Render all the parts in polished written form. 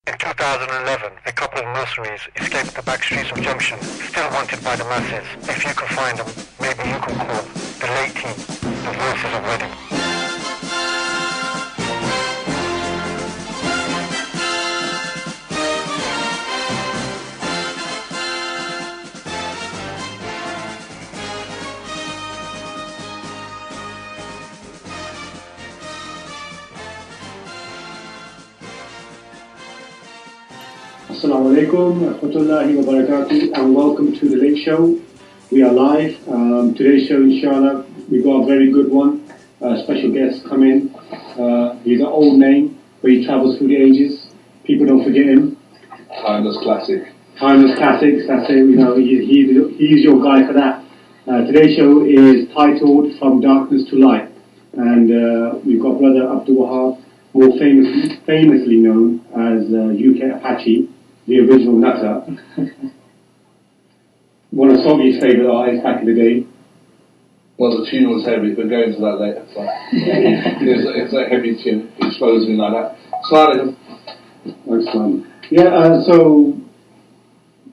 In 2011, a couple of mercenaries escaped the back streets of Junction, still wanted by the masses. If you can find them, maybe you can call the late team the voices of Reading. Assalamu alaikum, rahmatullahi wa barakatuh, and welcome to the Late Show. We are live. Today's show, inshallah, we've got a very good one. Special guest come in. He's an old name, but he travels through the ages. People don't forget him. Timeless classic. Timeless classics, that's it. You know, he's your guy for that. Today's show is titled From Darkness to Light. And we've got brother Abdul Wahab, more famously known as uk-apache. The original nutter. One of Soggy's favourite artists back in the day. Well, the tune was heavy, but go into that later. So. it's a heavy tune. It slows me like that. Slightly. Excellent. Yeah, so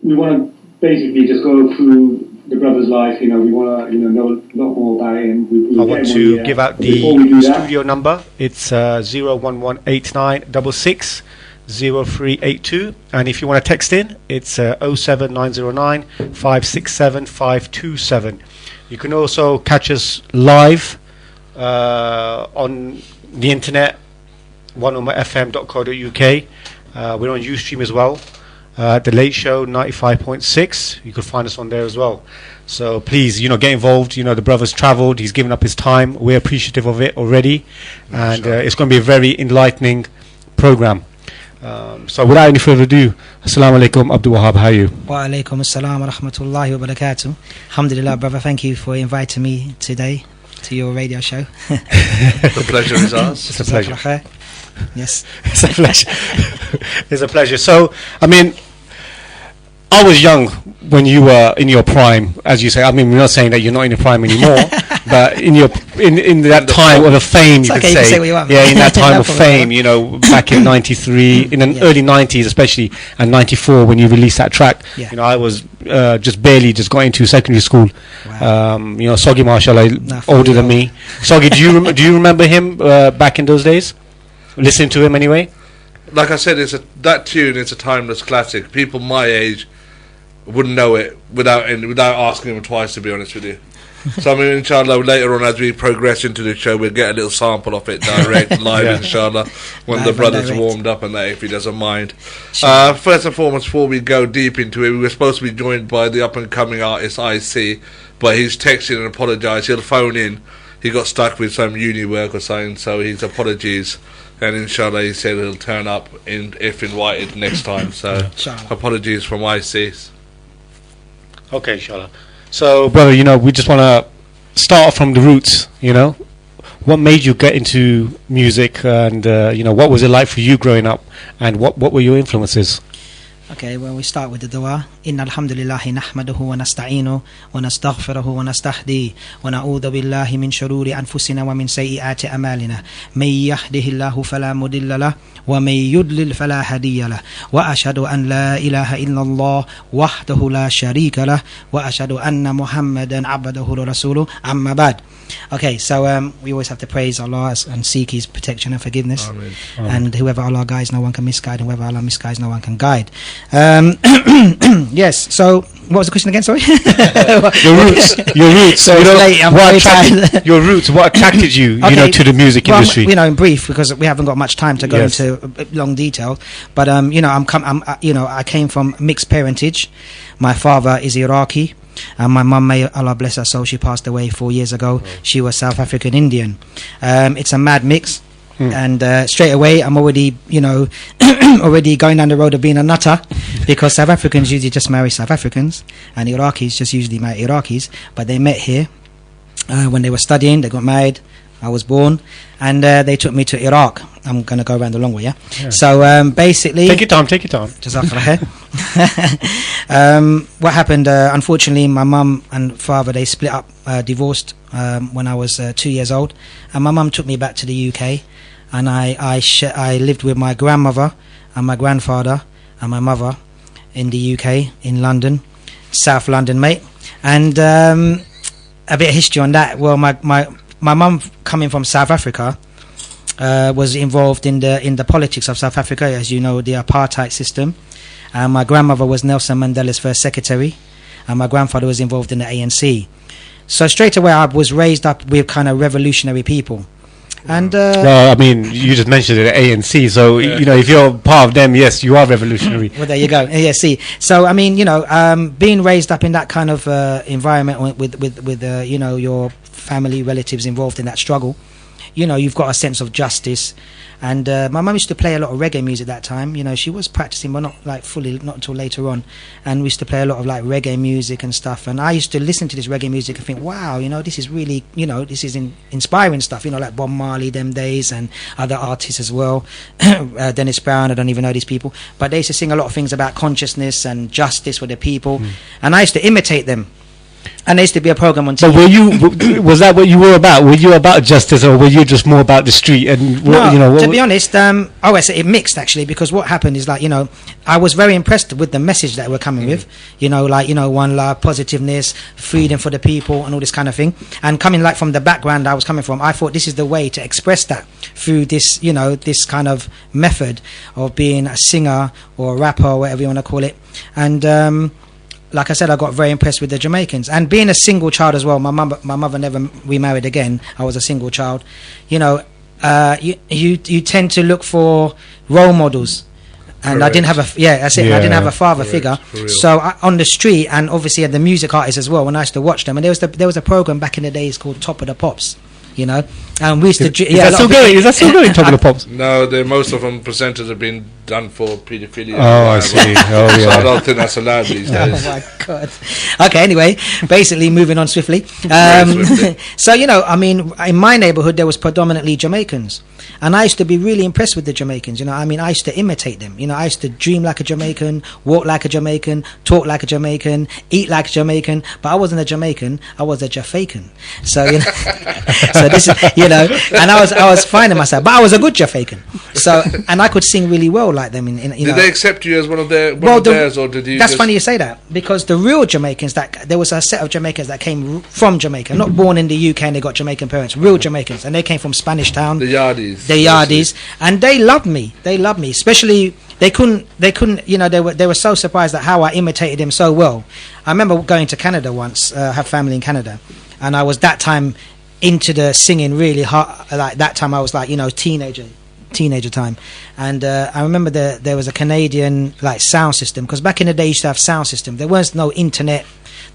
we want to basically just go through the brother's life. You know, we want to know a lot more about him. I want to give out the studio number. It's 0118966. 0382, and if you want to text in, it's 07909 567 527. You can also catch us live on the internet, oneumafm.co.uk. We're on Ustream as well. The Late Show 95.6. You could find us on there as well. So please, get involved. The brother's travelled. He's given up his time. We're appreciative of it already, and it's going to be a very enlightening program. So without any further ado, Assalamu alaikum, Abdul Wahab, how are you? Wa alaikum assalam wa rahmatullahi wa barakatuh. Alhamdulillah, brother, thank you for inviting me today to your radio show. The pleasure is ours. It's a pleasure. Yes. It's a pleasure. It's a pleasure. So, I was young when you were in your prime, as you say. We're not saying that you're not in your prime anymore, but in that time of fame, you could say, in that time of fame, back in '93, in the early '90s, especially, and '94 when you released that track. Yeah. I was just barely got into secondary school. Wow. Soggy, mashallah, older than me. Soggy, do you remember him back in those days? Listening to him anyway. Like I said, that tune is a timeless classic. People my age wouldn't know it without asking them twice, to be honest with you. So inshallah, later on as we progress into the show, we'll get a little sample of it direct live, inshallah, when the brother's warmed up and that, if he doesn't mind. Sure. First and foremost, before we go deep into it, we were supposed to be joined by the up and coming artist IC, but he's texted and apologised. He'll phone in. He got stuck with some uni work or something, so his apologies. And inshallah, he said he'll turn up if invited next time. So apologies from IC. Okay, inshallah. So, brother, we just want to start from the roots, What made you get into music, and, what was it like for you growing up, and what were your influences? Okay, well, we start with the dua. Inna alhamdulillahi nahmaduhu wa nasta'inu wa nastaghfiruhu wa nastahdi wa na'udhu billahi min shururi anfusina wa min sayyiati a'malina. May yahdihillahu fala mudilla lah wa may yudlil fala hadiya lah. Wa ashhadu an la ilaha illallah wahdahu la sharika lah wa ashhadu anna Muhammadan abduhu wa rasuluhu. Amma ba'd. Okay, so we always have to praise Allah and seek His protection and forgiveness. Amen. And whoever Allah guides, no one can misguide, and whoever Allah misguides, no one can guide. Yes, so what was the question again? Sorry. Your roots. So your roots. What attracted you, to the music industry? In brief, because we haven't got much time to go into long detail. But I came from mixed parentage. My father is Iraqi. And my mum, may Allah bless her soul, she passed away 4 years ago. She was South African Indian. It's a mad mix. And straight away I'm already already going down the road of being a nutter, because South Africans usually just marry South Africans and Iraqis just usually marry Iraqis, but they met here when they were studying. They got married. I was born, and they took me to Iraq. I'm going to go around the long way, yeah? So basically... Take your time. Jazakallah khair. What happened, unfortunately, my mum and father, they split up, divorced when I was 2 years old. And my mum took me back to the UK, and I lived with my grandmother and my grandfather and my mother in the UK, in London, South London, mate. And a bit of history on that. Well, my mum, coming from South Africa, was involved in the politics of South Africa, as you know, the apartheid system. And my grandmother was Nelson Mandela's first secretary, and my grandfather was involved in the ANC. So straight away, I was raised up with kind of revolutionary people. And well, I mean, you just mentioned it, ANC. So you know, if you're part of them, yes, you are revolutionary. Well, there you go. Yeah, see. So I mean, you know, being raised up in that kind of environment with you know, your family, relatives involved in that struggle, you know, you've got a sense of justice. And my mum used to play a lot of reggae music at that time. You know, she was practicing, but not like fully, not until later on. And we used to play a lot of like reggae music and stuff. And I used to listen to this reggae music and think, wow, you know, this is really, you know, this is inspiring stuff. You know, like Bob Marley them days, and other artists as well. Dennis Brown, I don't even know these people. But they used to sing a lot of things about consciousness and justice for the people. And I used to imitate them. And there used to be a program on TV. But were you? Was that what you were about? Were you about justice, or were you just more about the street? And no, you know, to be honest, it mixed actually, because what happened is, like, you know, I was very impressed with the message that we're coming with. You know, like, you know, one love, positiveness, freedom for the people, and all this kind of thing. And coming like from the background I was coming from, I thought this is the way to express that through this, you know, this kind of method of being a singer or a rapper or whatever you want to call it. And like I said, I got very impressed with the Jamaicans. And being a single child as well, my mother never remarried again. I was a single child. You know, you tend to look for role models. And I didn't have I didn't have a father figure. So on the street, and obviously the music artists as well, when I used to watch them, and there was a program back in the days called Top of the Pops. You know, and we used to. Is that still going? Top of the Pops? No, most of them presenters have been done for paedophilia. Oh, I see. Oh, yeah. So I don't think that's allowed these days. Oh my God. Okay. Anyway, basically moving on swiftly. So, you know, I mean, in my neighbourhood there was predominantly Jamaicans, and I used to be really impressed with the Jamaicans. You know, I mean, I used to imitate them. You know, I used to dream like a Jamaican, walk like a Jamaican, talk like a Jamaican, eat like a Jamaican. But I wasn't a Jamaican. I was a Jafaican. So, you know. So this is, you know, and I was finding myself, but I was a good Jafaican. So, and I could sing really well like them. Did they accept you as one of theirs, or did you? That's funny you say that, because the real Jamaicans, there was a set of Jamaicans that came from Jamaica, not born in the UK, and they got Jamaican parents. Real Jamaicans, and they came from Spanish Town. The Yardies. The Yardies, and they loved me. They loved me, especially. They couldn't. You know, they were so surprised at how I imitated him so well. I remember going to Canada once. Have family in Canada, and I was that time into the singing really hard. Like that time I was like, you know, teenager time. And I remember there was a Canadian like sound system, because back in the day you used to have sound system. There was no internet,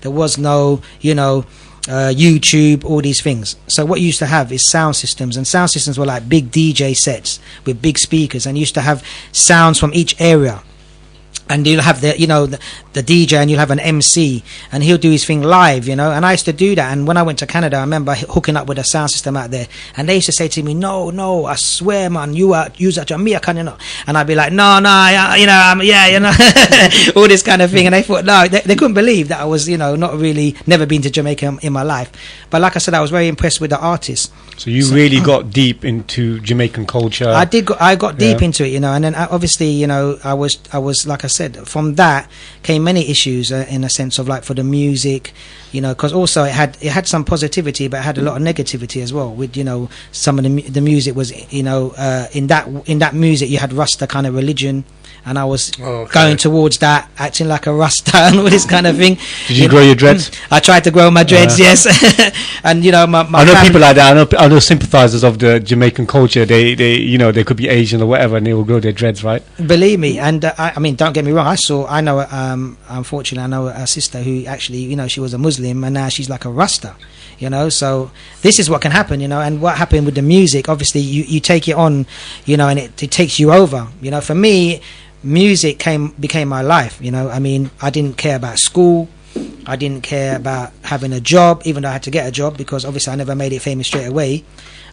there was no, you know, YouTube, all these things. So what you used to have is sound systems, and sound systems were like big DJ sets with big speakers, and you used to have sounds from each area. And you'll have the, you know, the DJ, and you'll have an MC, and he'll do his thing live, you know. And I used to do that. And when I went to Canada, I remember hooking up with a sound system out there, and they used to say to me, "No, I swear, man, you are Jamaican, you know." And I'd be like, "No, you know, you know," all this kind of thing. And they thought, no, they couldn't believe that I was, you know, not really, never been to Jamaica in my life. But like I said, I was very impressed with the artists. So you really got deep into Jamaican culture. I got deep into it, you know. And then obviously, you know, I was like I said, from that came many issues in a sense of like for the music, you know, because also it had some positivity, but it had a lot of negativity as well. With, you know, some of the music was, you know, in that music you had Rasta kind of religion, and I was going towards that, acting like a Rasta and all this kind of thing. Did you grow your dreads? I tried to grow my dreads, yes. And you know, my I know people like that. I know sympathizers of the Jamaican culture. They you know, they could be Asian or whatever, and they will grow their dreads, right? Believe me. And I mean, don't get me wrong. I know unfortunately I know a sister who actually, you know, she was a Muslim, and now she's like a Rasta. You know, so this is what can happen, you know. And what happened with the music, obviously you take it on, you know, and it takes you over. You know, for me, music became my life, you know. I mean, I didn't care about school, I didn't care about having a job, even though I had to get a job, because obviously I never made it famous straight away.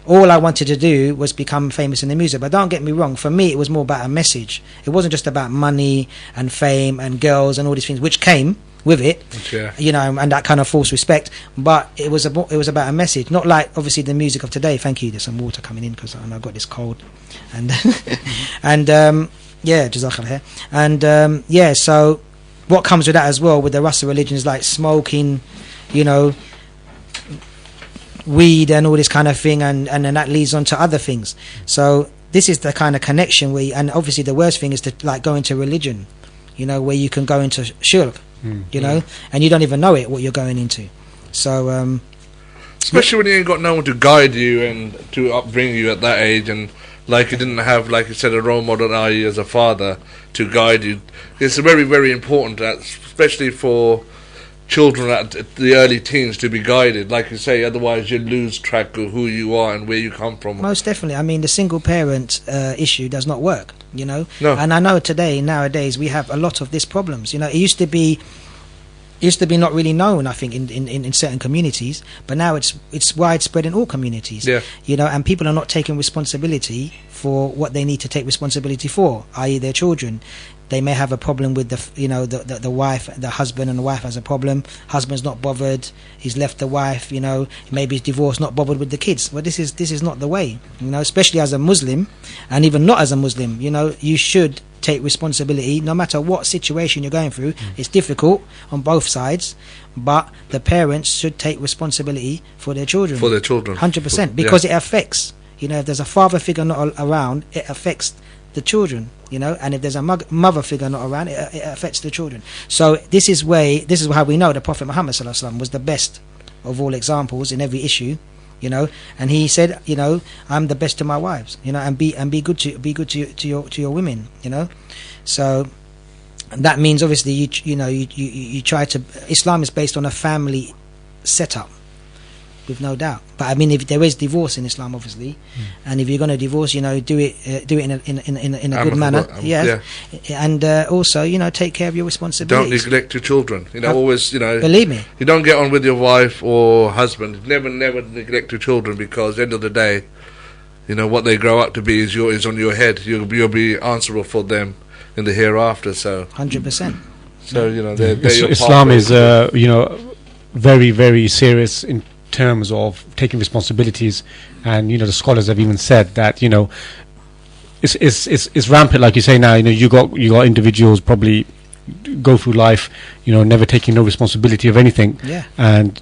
All I wanted to do was become famous in the music. But don't get me wrong, for me it was more about a message. It wasn't just about money and fame and girls and all these things, which came with it, you know, and that kind of false respect. But it was about a message, not like obviously the music of today. Thank you. There's some water coming in because I got this cold, and and Yeah, Jazakallah. And so what comes with that as well, with the Rasta religion, is like smoking, you know, weed and all this kind of thing, and then that leads on to other things. So this is the kind of connection and obviously the worst thing is to like go into religion, you know, where you can go into shirk, you know, and you don't even know it, what you're going into. So especially when you ain't got no one to guide you and to upbring you at that age, and like you didn't have, like you said, a role model, i.e. as a father, to guide you. It's very, very important, especially for children at the early teens, to be guided, like you say, otherwise you lose track of who you are and where you come from. Most definitely. I mean, the single parent issue does not work, you know. No. And I know nowadays we have a lot of these problems. You know, it used to be not really known, I think, in certain communities, but now it's widespread in all communities. Yeah. You know, and people are not taking responsibility for what they need to take responsibility for, i.e. their children. They may have a problem with the wife, the husband, and the wife has a problem. Husband's not bothered. He's left the wife. You know, maybe he's divorced, not bothered with the kids. But this is not the way. You know, especially as a Muslim, and even not as a Muslim. You know, you should take responsibility no matter what situation you're going through. It's difficult on both sides, but the parents should take responsibility for their children. 100%, because it affects. You know, if there's a father figure not around, it affects the children, you know, and if there's a mother figure not around, it affects the children. So this is how we know the Prophet Muhammad sallallahu alaihi wasallam was the best of all examples in every issue, you know, and he said, you know, I'm the best to my wives, you know, and be good to your women, you know. So that means obviously you try to. Islam is based on a family setup, with no doubt. But I mean, if there is divorce in Islam, obviously, and if you're going to divorce, you know, do it in a good manner, and also, you know, take care of your responsibilities. Don't neglect your children. You know, always, you know, believe me, you don't get on with your wife or husband. Never neglect your children, because at the end of the day, you know, what they grow up to be is on your head. You'll be answerable for them in the hereafter. So 100%. So you know, they're Islam is you know, very, very serious in terms of taking responsibilities, and you know, the scholars have even said that, you know, it's rampant, like you say now. You know, you got individuals probably go through life, you know, never taking no responsibility of anything, and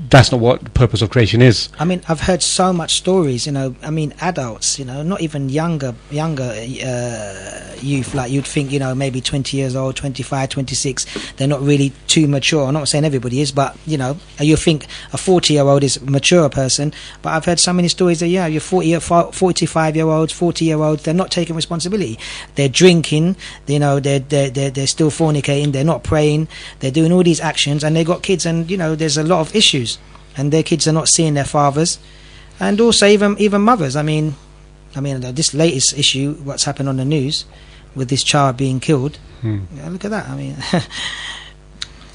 that's not what the purpose of creation is. I mean, I've heard so much stories, you know, I mean, adults, you know, not even younger youth, like you'd think, you know, maybe 20 years old, 25, 26, they're not really too mature. I'm not saying everybody is, but, you know, you think a 40-year-old is a mature person, but I've heard so many stories that, yeah, you're 45-year-olds, 40-year-olds, they're not taking responsibility. They're drinking, you know, they're still fornicating, they're not praying, they're doing all these actions, and they got kids, and, you know, there's a lot of issues. And their kids are not seeing their fathers, and also even mothers. I mean, this latest issue, what's happened on the news with this child being killed. Yeah, look at that. I mean,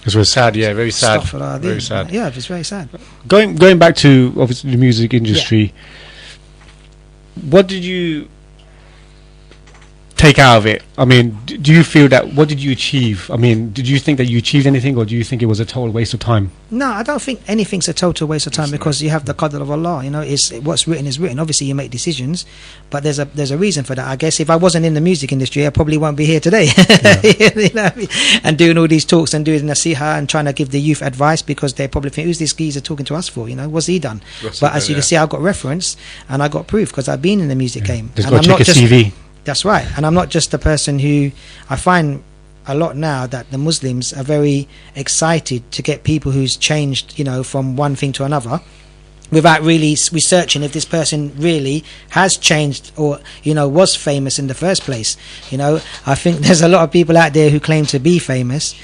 it was sad. Yeah, very sad. Very sad. Yeah, it's very sad. Going back to obviously the music industry, what did you take out of it? I mean, do you feel that, what did you achieve? I mean, did you think that you achieved anything, or do you think it was a total waste of time? No, I don't think anything's a total waste of time, because you have the qadr of Allah. You know, it's what's written is written. Obviously, you make decisions, but there's a reason for that. I guess if I wasn't in the music industry, I probably won't be here today. You know what I mean? And doing all these talks and doing nasiha and trying to give the youth advice, because they probably think, who's this geezer talking to us for? You know, what's he done? But as you can see, I've got reference and I got proof, because I've been in the music game. Just got to check a CV. That's right. And I'm not just a person who, I find a lot now that the Muslims are very excited to get people who's changed, you know, from one thing to another, without really researching if this person really has changed, or, you know, was famous in the first place. You know, I think there's a lot of people out there who claim to be famous,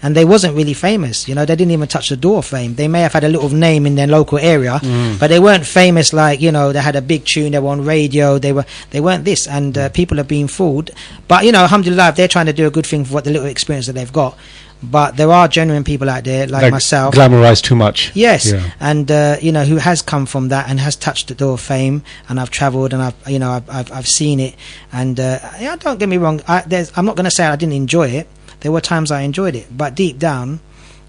and they wasn't really famous. You know, they didn't even touch the door of fame. They may have had a little name in their local area, but they weren't famous. Like, you know, they had a big tune, they were on radio, they weren't this, and people are being fooled. But, you know, alhamdulillah, they're trying to do a good thing for what the little experience that they've got. But there are genuine people out there like myself, glamorized too much. Yes, and you know, who has come from that and has touched the door of fame, and I've travelled and I've seen it, and yeah, don't get me wrong. I'm not going to say I didn't enjoy it. There were times I enjoyed it, but deep down,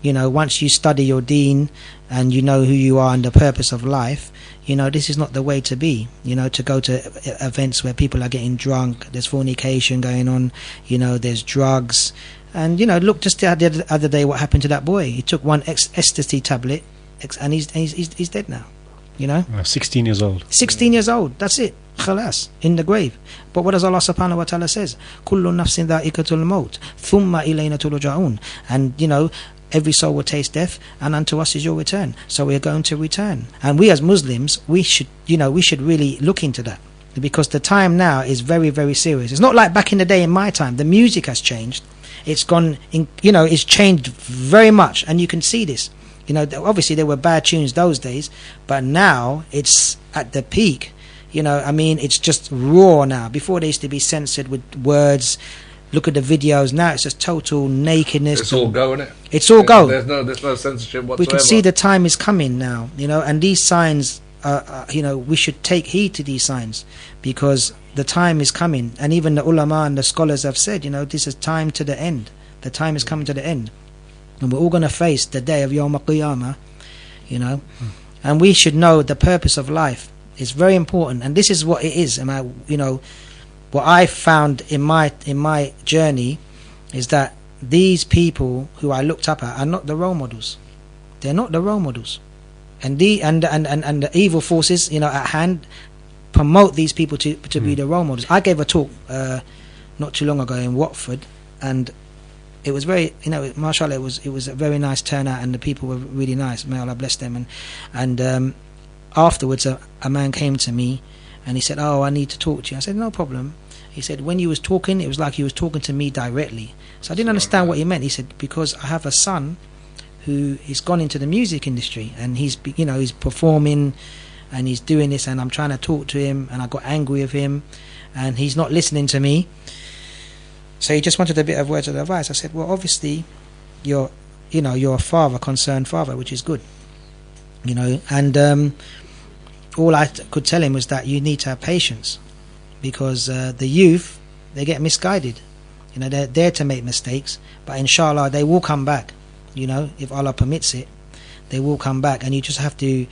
once you study your deen and you know who you are and the purpose of life, this is not the way to be. To go to events where people are getting drunk, there's fornication going on, there's drugs. And, look just the other day what happened to that boy. He took one ecstasy tablet and he's dead now, 16 years old. 16 years old, that's it. Khalas, in the grave. But what does Allah subhanahu wa ta'ala says? Kullu nafsin dha'ikatul maut, thumma ilayna turja'un. And, every soul will taste death, and unto us is your return. So we are going to return. And we as Muslims, we should really look into that. Because the time now is very, very serious. It's not like back in the day in my time. The music has changed. It's gone, it's changed very much. And you can see this. Obviously there were bad tunes those days, but now it's at the peak. It's just raw now. Before they used to be censored with words. Look at the videos now; it's just total nakedness. It's all go, isn't it? It's all go. There's no censorship whatsoever. We can see the time is coming now, and these signs, we should take heed to these signs because the time is coming. And even the ulama and the scholars have said, this is time to the end. The time is coming to the end, and we're all going to face the day of Yawm al-Qiyamah, and we should know the purpose of life. It's very important, and this is what it is. What I found in my journey is that these people who I looked up at are not the role models. They're not the role models, and the evil forces at hand promote these people to be the role models. I gave a talk not too long ago in Watford, and it was very mashallah, it was a very nice turnout, and the people were really nice. May Allah bless them. And afterwards a man came to me. And he said, "Oh, I need to talk to you." I said, "No problem." He said, "When you was talking, it was like you was talking to me directly." So I didn't understand what he meant. He said, "Because I have a son who is gone into the music industry, and he's performing, and he's doing this, and I'm trying to talk to him, and I got angry with him, and he's not listening to me. So he just wanted a bit of words of advice." I said, "Well, obviously, you're a father, concerned father, which is good, and." All I could tell him was that you need to have patience, because the youth, they get misguided. They're there to make mistakes, but inshallah they will come back. If Allah permits it, they will come back, and you just have to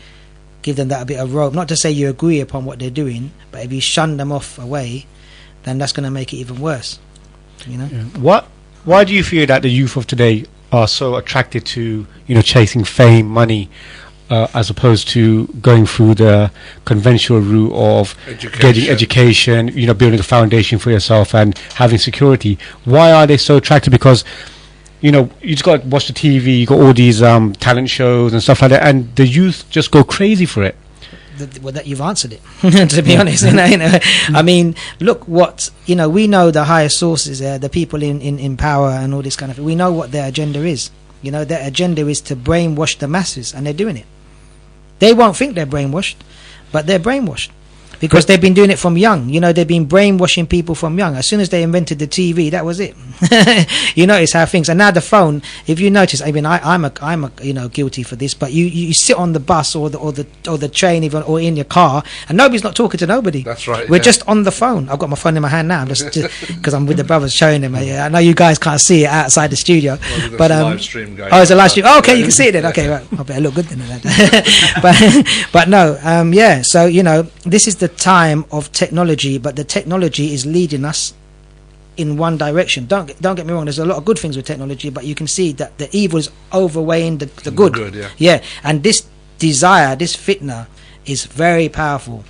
give them that a bit of rope. Not to say you agree upon what they're doing, but if you shun them off away, then that's going to make it even worse. Yeah. Why do you feel that the youth of today are so attracted to chasing fame, money? As opposed to going through the conventional route of getting education, building a foundation for yourself and having security. Why are they so attracted? Because, you just got to watch the TV, you got all these talent shows and stuff like that, and the youth just go crazy for it. That you've answered it, to be honest. I mean, look what, we know the higher sources, the people in power and all this kind of thing. We know what their agenda is. Their agenda is to brainwash the masses, and they're doing it. They won't think they're brainwashed, but they're brainwashed because they've been doing it from young. They've been brainwashing people from young. As soon as they invented the TV, that was it. You notice how things. And now the phone. If you notice, I mean, I'm guilty for this. But you sit on the bus or the train even or in your car, and nobody's not talking to nobody. That's right. We're just on the phone. I've got my phone in my hand now. I'm just because I'm with the brothers showing them. I know you guys can't see it outside the studio, but live stream going. Oh, it's a live stream. Oh, okay, you can see it then. Okay, right. I better look good then. but no, yeah. So this is the time of technology, but the technology is leading us in one direction. Don't get me wrong, there's a lot of good things with technology, but you can see that the evil is overweighing the good. Yeah, and this desire, this fitna is very powerful.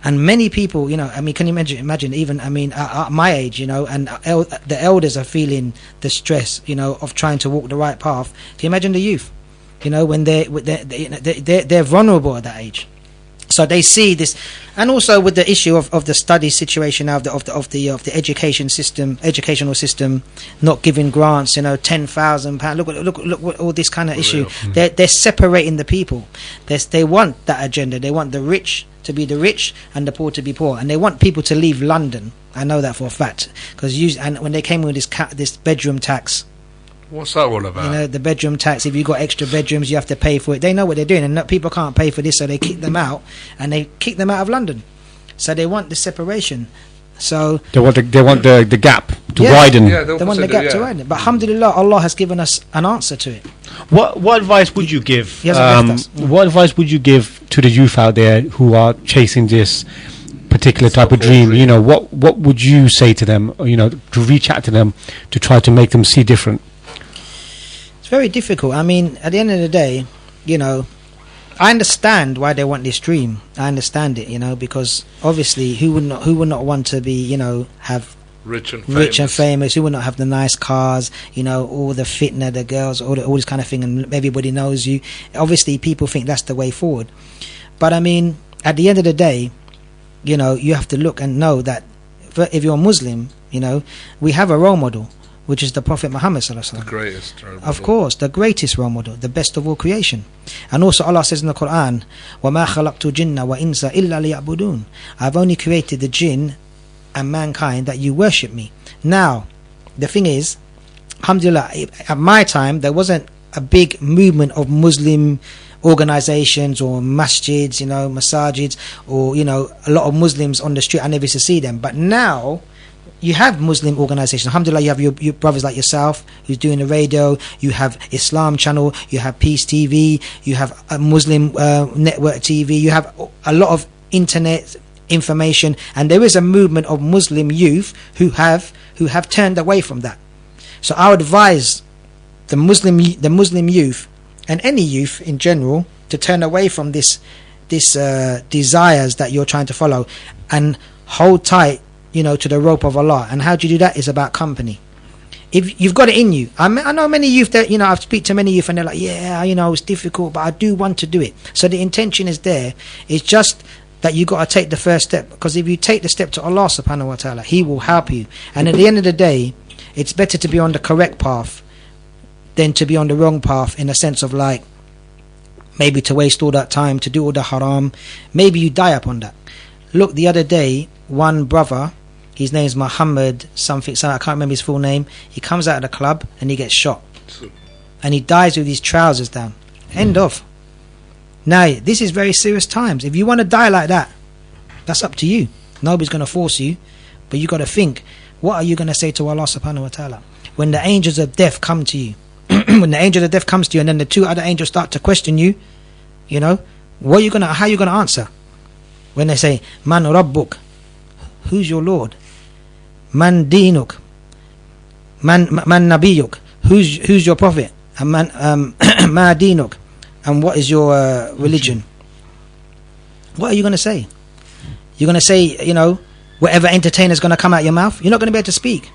And many people, I mean, can you imagine even, I mean, at my age, and the elders are feeling the stress, of trying to walk the right path. Can you imagine the youth, when they're vulnerable at that age? So they see this, and also with the issue of the study situation now of the educational system not giving grants, £10,000. Look all this kind of issue. They're separating the people. They want that agenda. They want the rich to be the rich and the poor to be poor, and they want people to leave London. I know that for a fact because when they came with this bedroom tax. What's that all about? The bedroom tax. If you got extra bedrooms, you have to pay for it. They know what they're doing, and people can't pay for this, so they kick them out, and they kick them out of London. So they want the separation. So they want the gap to widen. Yeah, they want the gap to widen. But alhamdulillah, Allah has given us an answer to it. What advice would you give? He hasn't left us. What advice would you give to the youth out there who are chasing this particular type of dream? You know, what would you say to them? You know, to reach out to them to try to make them see different. It's very difficult. I mean, at the end of the day, you know, I understand why they want this dream. I understand it, you know, because obviously, who would not want to be, you know, have rich and famous? Who would not have the nice cars, you know, all the fitna, the girls, all this kind of thing, and everybody knows you. Obviously, people think that's the way forward. But I mean, at the end of the day, you know, you have to look and know that if you're a Muslim, you know, we have a role model, which is the Prophet Muhammad sallallahu alaihi wasallam. The greatest role model. Of course, the greatest role model, the best of all creation. And also Allah says in the Quran, وَمَا خَلَقْتُ جِنَّ وَإِنسَ إِلَّا لِيَعْبُدُونَ. I've only created the jinn and mankind that you worship me. Now, the thing is, alhamdulillah, at my time, there wasn't a big movement of Muslim organizations or masjids, you know, masajids, or, you know, a lot of Muslims on the street. I never used to see them. But now, you have Muslim organizations. Alhamdulillah, you have your brothers like yourself who's doing the radio. You have Islam channel. You have Peace TV. You have a Muslim network TV. You have a lot of internet information, and there is a movement of Muslim youth who have turned away from that. So I would advise the Muslim youth and any youth in general to turn away from this desires that you're trying to follow and hold tight, you know, to the rope of Allah. And how do you do that? Is about company. If you've got it in you, I know many youth that, you know, I've speak to many youth and they're like, yeah, you know, it's difficult, but I do want to do it. So the intention is there. It's just that you got to take the first step, because if you take the step to Allah subhanahu wa ta'ala, He will help you. And at the end of the day, it's better to be on the correct path than to be on the wrong path, in a sense of like maybe to waste all that time to do all the haram. Maybe you die upon that. Look, the other day, one brother, his name's Muhammad something, I can't remember his full name. He comes out of the club and he gets shot, and he dies with his trousers down. End of. Now, this is very serious times. If you want to die like that, that's up to you. Nobody's going to force you, but you got to think, what are you going to say to Allah subhanahu wa ta'ala when the angels of death come to you? When the angel of death comes to you, and then the two other angels start to question you, you know, how are you going to answer? When they say, Man Rabbuk, who's your Lord? Man Dinuk, Man Nabiyuk, who's your prophet? And Ma Dinuk, and what is your religion? What are you going to say? You're going to say, you know, whatever entertainer's going to come out your mouth? You're not going to be able to speak.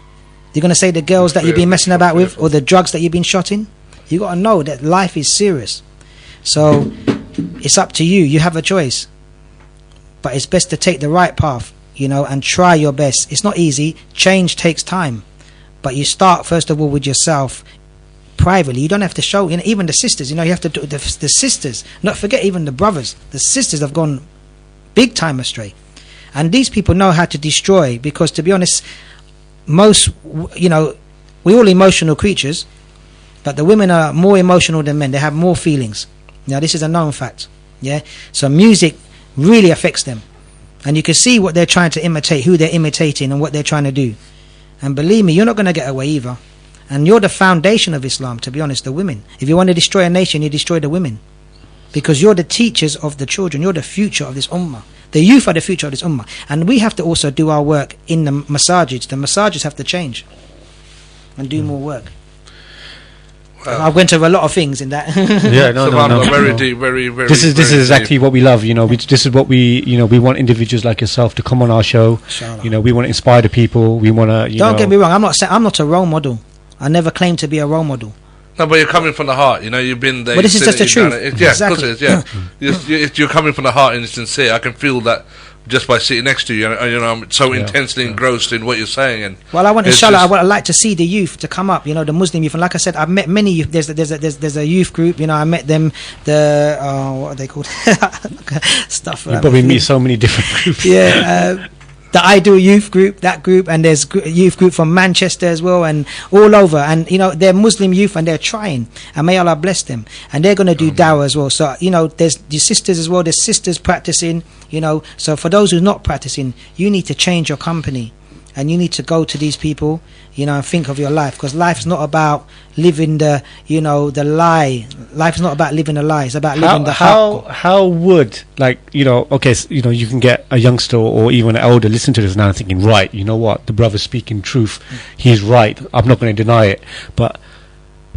You're going to say the girls that you've been messing about with, or the drugs that you've been shot in. You got to know that life is serious. So it's up to you. You have a choice, but it's best to take the right path, you know, and try your best. It's not easy. Change takes time, but you start first of all with yourself privately. You don't have to show, you know, even the sisters, you know, you have to do the sisters, not forget even the brothers. The sisters have gone big time astray, and these people know how to destroy, because to be honest, most, you know, we're all emotional creatures, but the women are more emotional than men. They have more feelings. Now this is a known fact. Yeah, so music really affects them, and you can see what they're trying to imitate, who they're imitating, and what they're trying to do. And believe me, you're not going to get away either. And you're the foundation of Islam, to be honest, the women. If you want to destroy a nation, you destroy the women, because you're the teachers of the children. You're the future of this ummah. The youth are the future of this ummah. And we have to also do our work in the masajids. The masajids have to change and do more work. Well, I went over a lot of things in that. Yeah, no. Very deep, very. This is exactly what we love. You know, this is what we, you know, we want individuals like yourself to come on our show. Inshallah. You know, we want to inspire the people. We want to. Don't get me wrong. I'm not a role model. I never claimed to be a role model. No, but you're coming from the heart. You know, you've been there. But this is just the truth. Yeah, exactly. Of course it is. Yeah, you're coming from the heart and it's sincere. I can feel that just by sitting next to you. You know, I'm so intensely engrossed in what you're saying. And well, I would like to see the youth to come up. You know, the Muslim youth. And like I said, I've met many youth. There's a youth group. You know, I met them. What are they called? Stuff. You probably meet so many different groups. Yeah. the Ideal Youth Group, that group, and there's youth group from Manchester as well, and all over, and you know they're Muslim youth and they're trying, and may Allah bless them, and they're going to do dawah as well. So you know there's your sisters as well, there's sisters practicing, you know. So for those who are not practicing, you need to change your company, and you need to go to these people, you know, and think of your life, because life is not about living the, you know, the lie. Life is not about living a lie. It's about living the haqq. How would, like, you know, okay, so, you know, you can get a youngster or even an elder listen to this now and thinking, right, you know what, the brother's speaking truth. He's right. I'm not going to deny it. But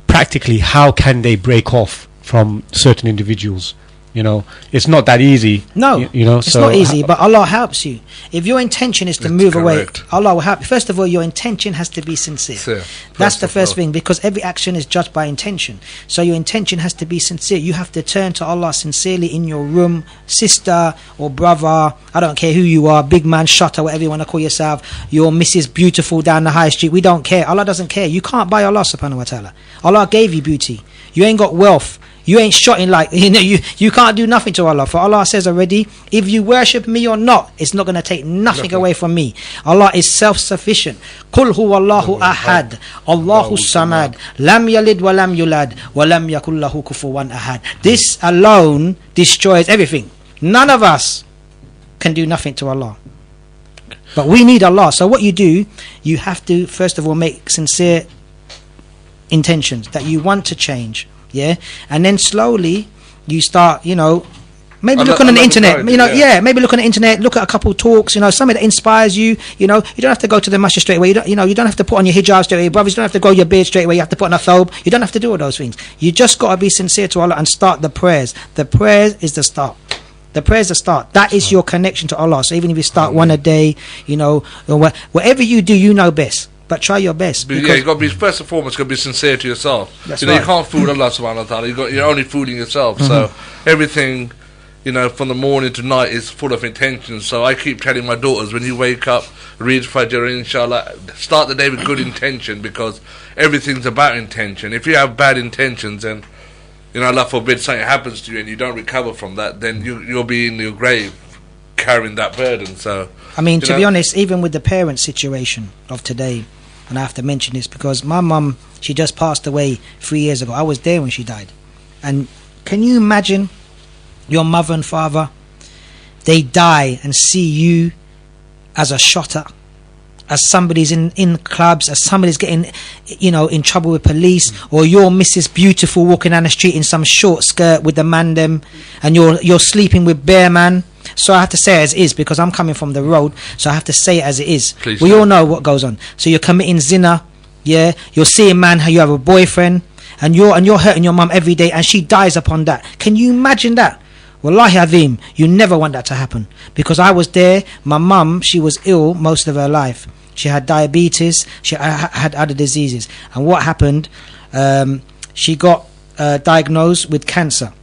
practically, how can they break off from certain individuals? You know, it's not that easy. No, you know, it's not easy, but Allah helps you. If your intention is to move correct. away, Allah will help you. First of all, your intention has to be sincere. That's the first thing, because every action is judged by intention. So your intention has to be sincere. You have to turn to Allah sincerely in your room, sister or brother, I don't care who you are, big man, shutter, whatever you want to call yourself, your Mrs. Beautiful down the high street. We don't care. Allah doesn't care. You can't buy Allah subhanahu wa ta'ala. Allah gave you beauty. You ain't got wealth. You ain't shotting, like, you know, you can't do nothing to Allah. For Allah says already, if you worship me or not, it's not going to take nothing away from me. Allah is self-sufficient. Qul huwallahu ahad, Allahu samad, lam yalid wa lam yulad, wa lam yakul lahu kufuwan ahad. This alone destroys everything. None of us can do nothing to Allah. But we need Allah. So what you do, you have to first of all make sincere intentions that you want to change. Yeah, and then slowly you start, you know, maybe look on the internet, you know, maybe look on the internet, look at a couple talks, you know, something that inspires you. You know, you don't have to go to the masjid straight away. You don't have to put on your hijab straight away. Brothers, you don't have to go your beard straight away. You have to put on a thobe. You don't have to do all those things. You just got to be sincere to Allah and start the prayers. The prayers is the start. The prayers the start. That is your connection to Allah. So even if you start one a day, you know, whatever you do, you know best. But try your best. But yeah, you got to be, first and foremost, got to be sincere to yourself. That's you know, right. you can't fool Allah subhanahu wa ta'ala. You're only fooling yourself. So everything, you know, from the morning to night is full of intentions. So I keep telling my daughters, when you wake up, read Fajr, inshallah, start the day with good intention, because everything's about intention. If you have bad intentions, and, you know, Allah forbid something happens to you and you don't recover from that, then you'll be in your grave carrying that burden. So I mean, to be honest, even with the parent situation of today, and I have to mention this because my mum, she just passed away 3 years ago. I was there when she died. And can you imagine your mother and father, they die and see you as a shotter, as somebody's in clubs, as somebody's getting, you know, in trouble with police, or you're Mrs. Beautiful walking down the street in some short skirt with the mandem, and you're sleeping with bare man. So I have to say it as it is, because I'm coming from the road, so I have to say it as it is. Please we all know what goes on. So you're committing zina, yeah, you're seeing man how you have a boyfriend, and you're hurting your mum every day, and she dies upon that. Can you imagine that? Wallahi Azim, you never want that to happen, because I was there. My mum, she was ill most of her life. She had diabetes, she had other diseases, and what happened, she got diagnosed with cancer,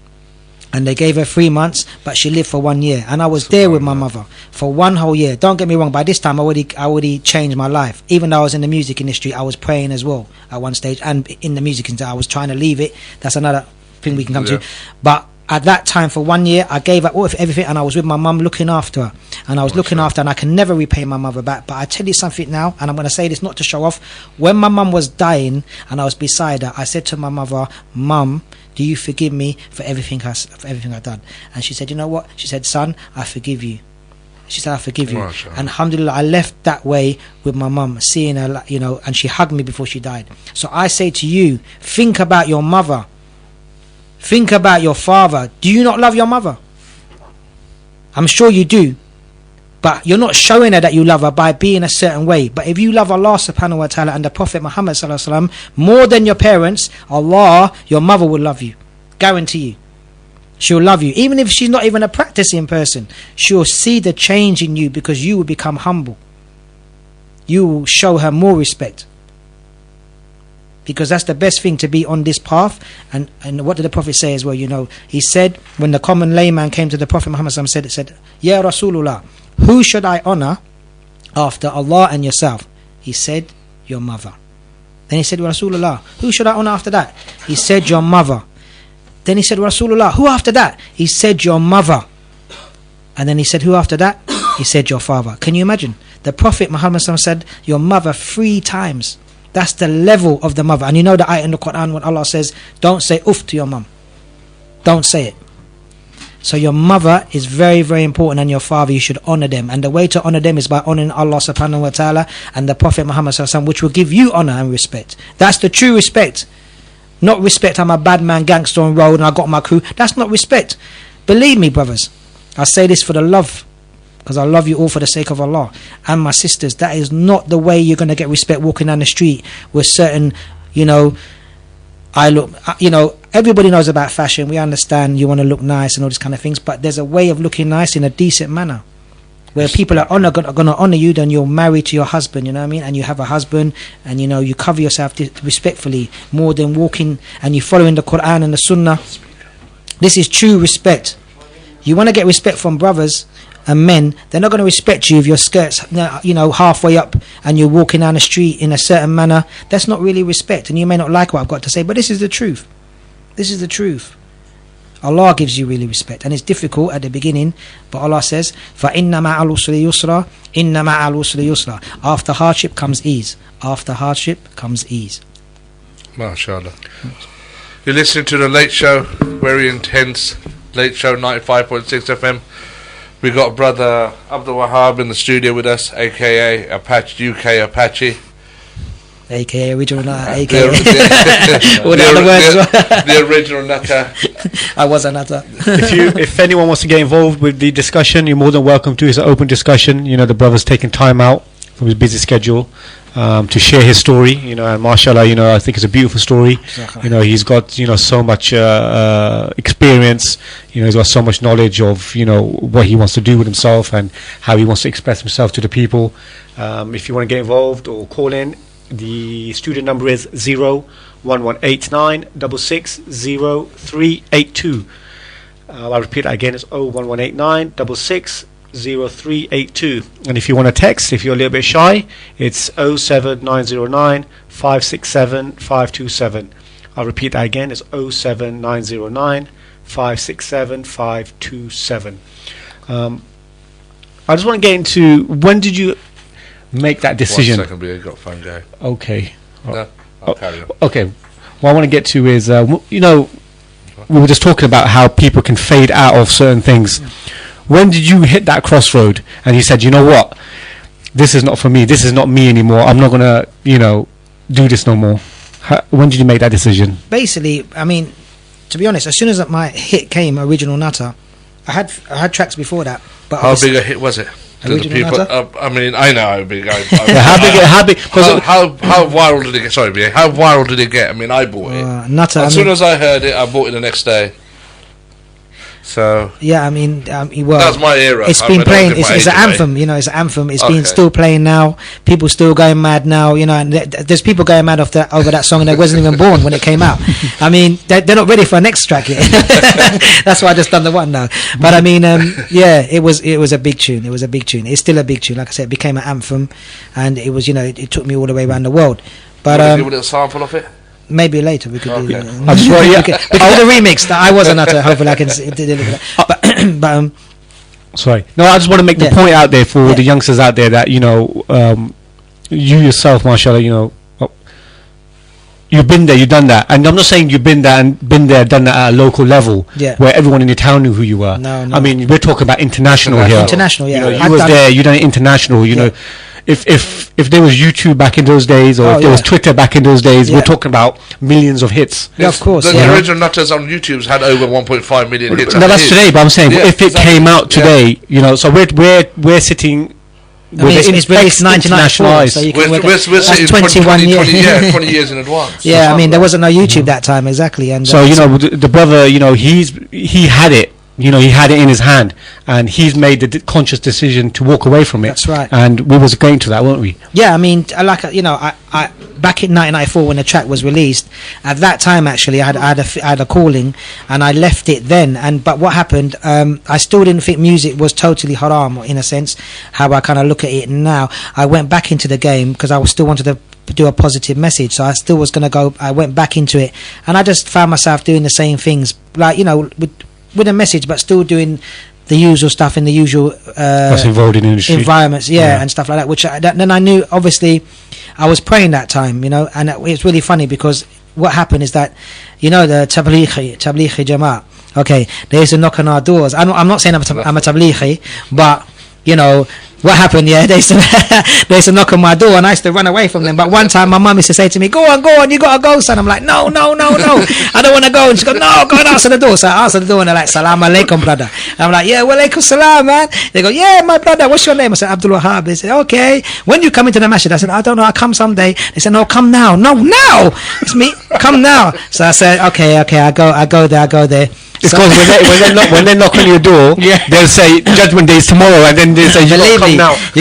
and they gave her 3 months, but she lived for 1 year. And I was there with my mother for 1 whole year. Don't get me wrong, by this time I already changed my life. Even though I was in the music industry, I was praying as well at one stage, and in the music industry I was trying to leave it. That's another thing we can come to. But at that time, for 1 year, I gave up everything, and I was with my mum looking after her. And I was looking after her, and I can never repay my mother back. But I tell you something now, and I'm going to say this not to show off. When my mum was dying and I was beside her, I said to my mother, "Mum, do you forgive me for everything I've done?" And she said, "You know what?" She said, "Son, I forgive you." She said, "I forgive you." And alhamdulillah, I left that way with my mum, seeing her, you know, and she hugged me before she died. So I say to you, think about your mother. Think about your father. Do you not love your mother? I'm sure you do. But you're not showing her that you love her by being a certain way. But if you love Allah subhanahu wa ta'ala and the Prophet Muhammad sallallahu alaihi wasallam more than your parents, Allah, your mother will love you. Guarantee you. She'll love you. Even if she's not even a practicing person, she'll see the change in you, because you will become humble. You will show her more respect. Because that's the best thing, to be on this path. And what did the Prophet say as well? You know, he said, when the common layman came to the Prophet Muhammad sallallahu alaihi wasallam, said, "Ya Rasulullah, who should I honor after Allah and yourself?" He said, "Your mother." Then he said, "Rasulullah, who should I honor after that?" He said, "Your mother." Then he said, "Rasulullah, who after that?" He said, "Your mother." And then he said, "Who after that?" He said your father. Can you imagine? The Prophet Muhammad said your mother 3 times. That's the level of the mother. And you know the ayah in the Quran when Allah says, don't say uff to your mum. Don't say it. So your mother is very, very important, and your father, you should honor them. And the way to honor them is by honoring Allah subhanahu wa ta'ala and the Prophet Muhammad sallallahu alaihi wasallam, which will give you honor and respect. That's the true respect. Not respect, I'm a bad man, gangster on road and I got my crew. That's not respect. Believe me, brothers, I say this for the love, because I love you all for the sake of Allah. And my sisters, that is not the way you're going to get respect walking down the street with certain, everybody knows about fashion. We understand you want to look nice and all these kind of things, but there's a way of looking nice in a decent manner where people are going to honor you. Then you're married to your husband, you know what I mean, and you have a husband, and you cover yourself respectfully more than walking, and you following the Quran and the Sunnah. This is true respect. You want to get respect from brothers and men, they're not going to respect you if your skirt's halfway up and you're walking down the street in a certain manner. That's not really respect, and you may not like what I've got to say, but this is the truth. This is the truth. Allah gives you really respect, and it's difficult at the beginning, but Allah says, فَإِنَّ مَعَ الْعُسْرِ يُسْرًا إِنَّ مَعَ الْعُسْرِ يُسْرًا. After hardship comes ease. After hardship comes ease. MashaAllah. You're listening to The Late Show, very intense Late Show, 95.6 FM. We got brother Abdul Wahab in the studio with us, aka Apache, uk-apache, aka original nutter, aka the original nutter. I was a nutter. If anyone wants to get involved with the discussion, you're more than welcome to. It's an open discussion. The brother's taking time out from his busy schedule to share his story, and mashallah, I think it's a beautiful story. He's got so much experience, he's got so much knowledge of what he wants to do with himself and how he wants to express himself to the people. If you want to get involved or call in, the studio number is 01189 660382. I'll repeat that again, it's 01189 660382. And if you want to text, if you're a little bit shy, it's 07909 567 527. I'll repeat that again, it's 07909 567 527. I just want to get into, when did you make that decision? 1 second, we got phone going. Okay. No, I'll carry on. Okay. What I want to get to is, we were just talking about how people can fade out of certain things. When did you hit that crossroad and you said, you know what, this is not for me, this is not me anymore, I'm not going to, do this no more? When did you make that decision? Basically, I mean, to be honest, as soon as my hit came, Original Nutter, I had tracks before that. But how big a hit was it? Original Nutter? I mean, I know how big. How viral did it get? Sorry, BA. How viral did it get? I mean, I bought it. Nutter. As soon as I heard it, I bought it the next day. So yeah, I mean, well, that's my era. It's been playing. It's an anthem, It's an anthem. It's been still playing now. People still going mad now, And there's people going mad over that song, and they wasn't even born when it came out. I mean, they're not ready for a next track yet. That's why I just done the one now. But I mean, yeah, it was a big tune. It was a big tune. It's still a big tune. Like I said, it became an anthem, and it was, it took me all the way around the world. But give a little sample of it. Maybe later we could do that. I just want we could do the remix that I wasn't at. Hopefully I can deliver that. But sorry. No, I just want to make the point out there for the youngsters out there that, you yourself, mashallah, you've been there, you've done that. And I'm not saying you've been there, done that at a local level where everyone in your town knew who you were. No. I mean, we're talking about international here. International, yeah. You was there, you done it international, know. If there was YouTube back in those days, or if there was Twitter back in those days, we're talking about millions of hits. Yeah, of course. The original Nutters on YouTube's had over 1.5 million hits. No, that's today, but I'm saying if it came out today, so we're sitting. It's released 1994, so you can we're sitting 21 years. 20 years in advance. Yeah, I mean, there wasn't no YouTube that time, exactly. And so the brother, he had it. He had it in his hand, and he's made the conscious decision to walk away from it. That's right. And we was going to that, weren't we? Yeah, I mean, I back in 1994 when the track was released, at that time actually I had a calling, and I left it then. But what happened? I still didn't think music was totally haram, in a sense. How I kind of look at it now, I went back into the game because I still wanted to do a positive message, so I still was going to go. I went back into it, and I just found myself doing the same things, like with a message, but still doing the usual stuff in the usual What's involved in the industry. environments, and stuff like that. Which then I knew, obviously, I was praying that time, and it's really funny because what happened is that, the Tablighi Jamaat, okay, they used to knock on our doors. I'm not saying I'm a Tablighi, but what happened, they used to knock on my door and I used to run away from them. But one time my mum used to say to me, go on, you gotta go, son. I'm like, no, I don't want to go. And she goes, no, go and answer the door. So I answer the door and they're like, salam alaikum, brother. And I'm like, yeah, wa alaikum salam, man. They go, yeah, my brother, what's your name? I said, Abdul Wahab. They said, okay, when you come into the masjid? I said, I don't know, I'll come someday. They said, no, come now. No, now, it's me, come now. So I said, okay, I go there. It's because when they knock on your door, they'll say Judgment Day is tomorrow, and then they say you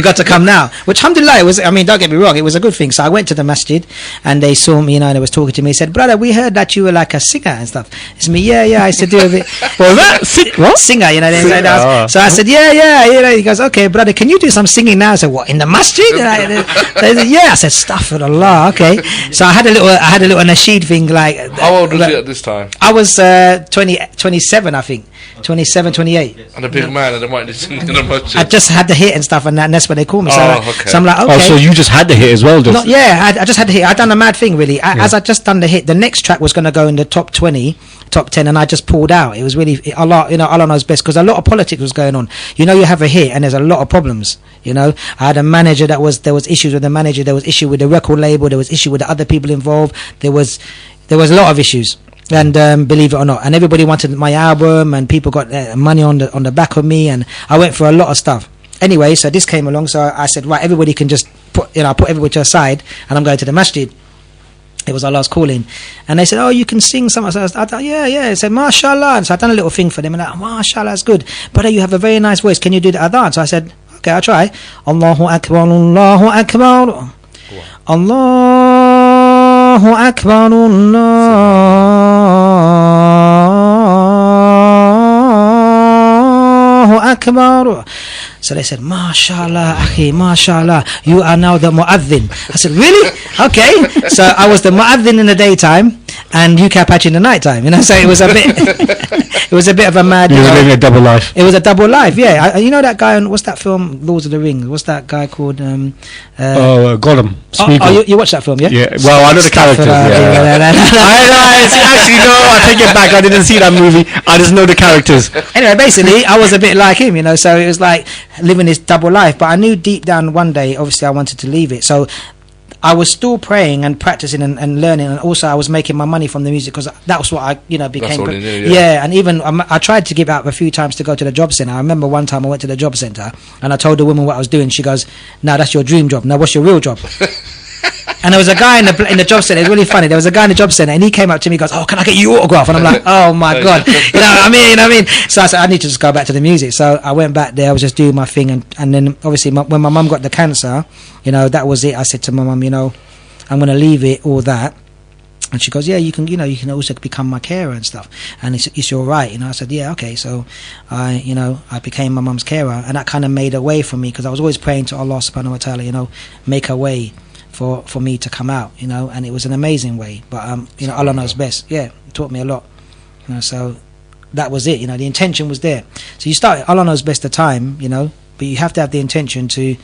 got to come now. Which, alhamdulillah, don't get me wrong, it was a good thing. So I went to the masjid, and they saw me, and they was talking to me. He said, brother, we heard that you were like a singer and stuff. It's me, I used to do a bit. Well, that singer, So I said, yeah. He goes, okay, brother, can you do some singing now? I said, what, in the masjid? They said, yeah. I said, astaghfirullah, okay. So I had a little nasheed thing, like. How old was you at this time? I was 27, I think. 27, 28. And a big man, and they might sing in the masjid. I just had the hit and stuff, and that's what they call me. So, okay. So I'm like, okay. Oh, so you just had the hit as well, just? I just had the hit. I done a mad thing, really. As I just done the hit, the next track was going to go in the top 20, top 10, and I just pulled out. It was really, Allah knows best, because a lot of politics was going on. You have a hit, and there's a lot of problems. I had a manager there was issues with the manager, there was issue with the record label, there was issue with the other people involved. There was a lot of issues. And believe it or not, and everybody wanted my album, and people got money on the back of me, and I went for a lot of stuff. Anyway, so this came along, so I said, right, everybody can just put everybody to the side, and I'm going to the masjid. It was Allah's calling, and they said, oh, you can sing something. So I thought, yeah. I said, mashallah. And so I done a little thing for them, and like, mashallah, that's good. Brother, you have a very nice voice. Can you do the adhan? So I said, okay, I'll try. Allahu Akbar, Allahu Akbar, Allahu Akbar, Allahu Akbar. So they said, mashallah, akhi, mashallah, you are now the mu'adhin. I said, really? Okay. So I was the mu'adhin in the daytime and uk-apache in the nighttime, so it was a bit of a mad. You were living a double life. It was a double life, yeah. That guy on, what's that film, Lords of the Rings? What's that guy called? Gollum. You watched that film, yeah? Yeah. Well, I know the characters. I take it back. I didn't see that movie. I just know the characters. Anyway, basically, I was a bit like him, so it was like living this double life. But I knew deep down one day, obviously, I wanted to leave it. So I was still praying and practicing and learning, and also I was making my money from the music, because that was what I became. That's all you knew, and even I tried to give out a few times to go to the job centre. I remember one time I went to the job centre and I told the woman what I was doing. She goes, "No, that's your dream job. Now what's your real job?" And there was a guy in the job centre. It's really funny. There was a guy in the job centre, and he came up to me, and goes, "Oh, can I get your autograph?" And I'm like, "Oh my god," you know what I mean? So I said, "I need to just go back to the music." So I went back there. I was just doing my thing, and then obviously when my mum got the cancer, that was it. I said to my mum, I'm going to leave it, all that. And she goes, yeah, you can also become my carer and stuff. And it's all right, I said, yeah, okay. So I became my mum's carer, and that kind of made a way for me, because I was always praying to Allah subhanahu wa ta'ala, make a way for me to come out, and it was an amazing way. But Allah knows best. Yeah, it taught me a lot. So that was it. The intention was there. So you start, Allah knows best the time, but you have to have the intention to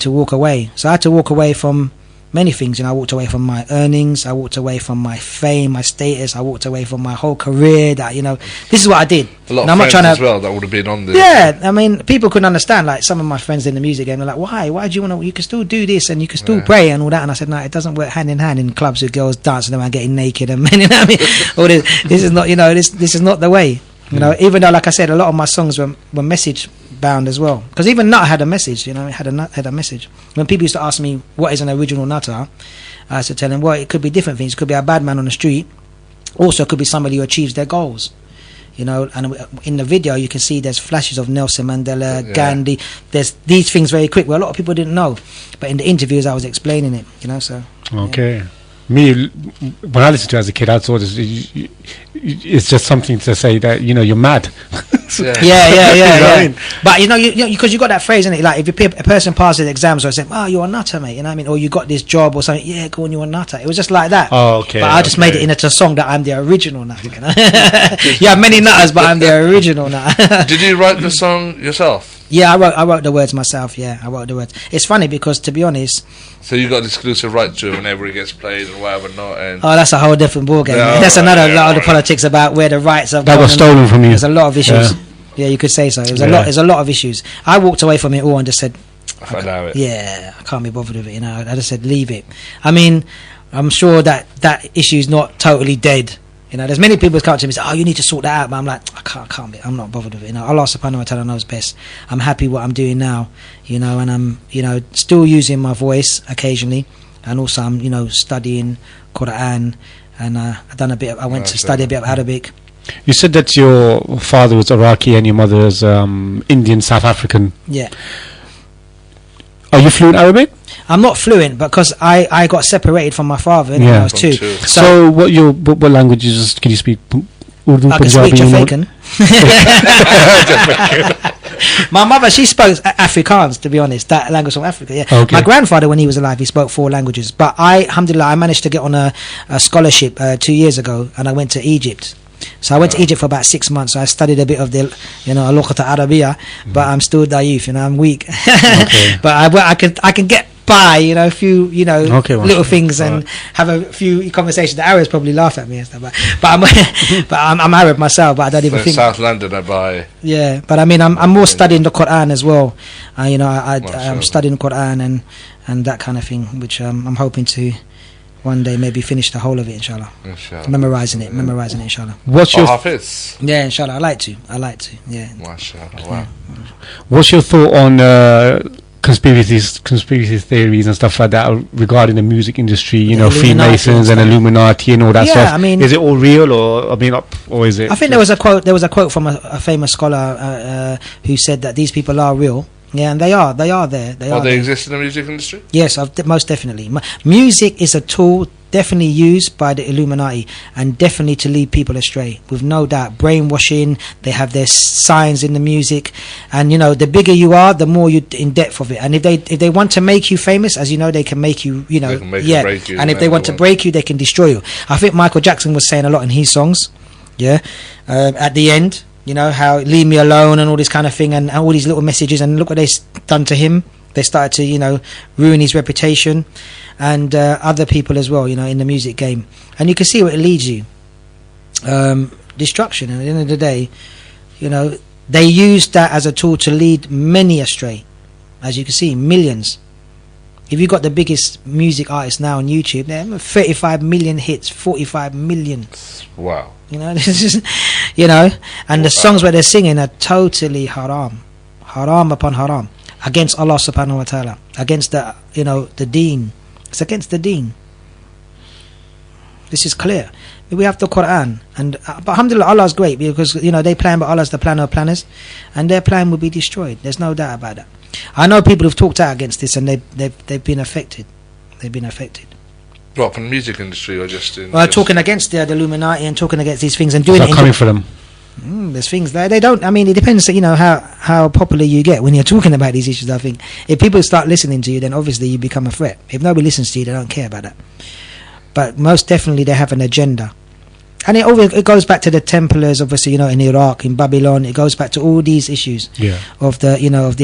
walk away. So I had to walk away from many things. I walked away from my earnings, I walked away from my fame, my status, I walked away from my whole career. That this is what I did. A lot of friends as well that would have been on this. Yeah, I mean, people couldn't understand. Like some of my friends in the music game, they're like, "Why do you want to? You can still do this, and you can still pray and all that." And I said, "No, it doesn't work hand in hand in clubs with girls dancing around, getting naked and men." All this is not. This is not the way. Even though, like I said, a lot of my songs were message bound as well, because even Nut had a message. It had a message. When people used to ask me what is an original Nutter, I used to tell them, well, it could be different things. It could be a bad man on the street, also it could be somebody who achieves their goals. And in the video you can see there's flashes of Nelson Mandela, Gandhi. There's these things very quick where a lot of people didn't know, but in the interviews I was explaining it. So okay. Me, when I listened to it as a kid, I thought it's just something to say that you're mad. exams. Yeah. Yeah, You know what I yeah. mean? But because you got that phrase, isn't it? Like if a person passes the exams, or say, "Oh, you're a nutter, mate," you know what I mean? Or you got this job or something. Yeah, go on, you're a nutter. It was just like that. Oh, okay. But I just made it into a song that I'm the original nutter. You know? You have many nutters, but I'm the original nutter. Did you write the song yourself? Yeah, I wrote the words myself. Yeah, I wrote the words. It's funny because, to be honest, So you got exclusive right to it whenever it gets played and whatever not. And oh, that's a whole different ballgame. Yeah, That's alright, another yeah, lot of the alright. politics about where the rights have That gone was and stolen from you. There's a lot of issues. Yeah. Yeah, you could say so. It was Yeah. There's a lot of issues. I walked away from it all and just said, I allow it. yeah, I can't be bothered with it. You know, I just said leave it. I mean, I'm sure that issue is not totally dead. You know, there's many people who come to me and say, "Oh, you need to sort that out." But I'm like, I can't be. I'm not bothered with it. You know, Allah Subhanahu wa Taala knows best. I'm happy what I'm doing now. You know, and I'm still using my voice occasionally, and also I'm studying Quran, and I've done a bit. I went to study a bit of Arabic. You said that your father was Iraqi and your mother is Indian, South African. Yeah. Are you fluent Arabic? I'm not fluent because I got separated from my father when I was From 2. two. So what languages can you speak? Urdu, I can speak Punjabi, Jamaican. My mother, she spoke Afrikaans, to be honest, that language from Africa. Yeah. Okay. My grandfather, when he was alive, he spoke 4 languages. But alhamdulillah, I managed to get on a scholarship 2 years ago, and I went to Egypt. So I went to Egypt for about 6 months. So I studied a bit of the, Al-Lughata Arabiya, but I'm still daif, I'm weak. Okay. But I can get by, a few, Okay, well, little things and alright. have a few conversations. The Arabs probably laugh at me and stuff, but I'm Arab myself, but I don't even So think. South London, I buy. Yeah, but I mean, I'm more studying the Quran as well. I'm Mashallah. studying Quran and that kind of thing, which I'm hoping to one day maybe finish the whole of it, inshallah. Inshallah. Memorizing it, inshallah. What's your Hafiz. Yeah, inshallah. I like to. Yeah. Mashallah. Wow. What's your thought on conspiracy theories and stuff like that regarding the music industry? The Illuminati Freemasons and and stuff. Illuminati and all that Yeah, stuff. I mean- is it all real or is it? I think there was a quote from a famous scholar who said that these people are real. Yeah, and they are there. They exist in the music industry? Yes, most definitely. Music is a tool definitely used by the Illuminati and definitely to lead people astray, with no doubt. Brainwashing, they have their signs in the music, and the bigger you are, the more you're in depth of it. And if they want to make you famous, as you know, they can make you, They can make you break you and if they want to break you, they can destroy you. I think Michael Jackson was saying a lot in his songs, at the end, how leave me alone and all this kind of thing, and all these little messages, and look what they done to him. They started to ruin his reputation, and other people as well, in the music game. And you can see where it leads you, destruction. And at the end of the day, they used that as a tool to lead many astray. As you can see, millions. If you got the biggest music artists now on YouTube, they have 35 million hits, 45 million. Wow. This is, and the songs where they're singing are totally haram upon haram, against Allah Subhanahu wa Taala, against the Deen. It's against the Deen. This is clear. We have the Quran, but alhamdulillah, Allah is great, because they plan, but Allah is the planner of planners, and their plan will be destroyed. There's no doubt about that. I know people who've talked out against this, and they've been affected. What, from the music industry or just in... Well, talking against the Illuminati and talking against these things and doing Is it. that coming for them? There's things there. They don't. I mean, it depends. How popular you get when you're talking about these issues. I think if people start listening to you, then obviously you become a threat. If nobody listens to you, they don't care about that. But most definitely, they have an agenda, and it goes back to the Templars, obviously. In Iraq, in Babylon, it goes back to all these issues. Yeah. Of the of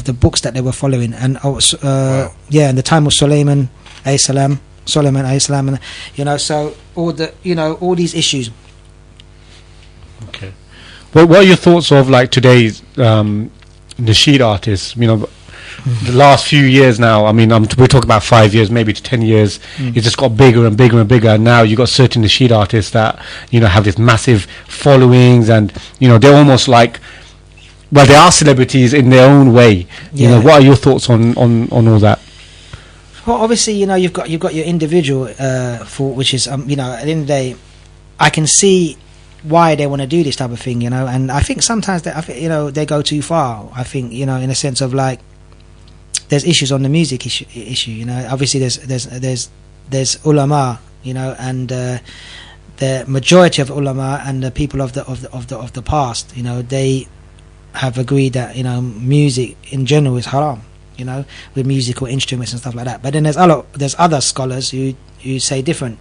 the books that they were following, and Wow. in the time of Solomon alayhi salam, and so all all these issues. Okay. What are your thoughts of today's nasheed artists? The last few years now. I mean, we're talking about 5 years, maybe to 10 years. It just got bigger and bigger and bigger. And now you got certain nasheed artists that have this massive followings, and they're almost they are celebrities in their own way. Yeah. What are your thoughts on all that? Well, obviously, you've got your individual thought, which is at the end of the day, I can see why they want to do this type of thing, and I think sometimes they go too far. I think in a sense of there's issues on the music issue. Obviously there's ulama, and the majority of ulama and the people of the past, you know, they have agreed that, you know, music in general is haram, you know, with musical instruments and stuff like that. But then there's other scholars who say different.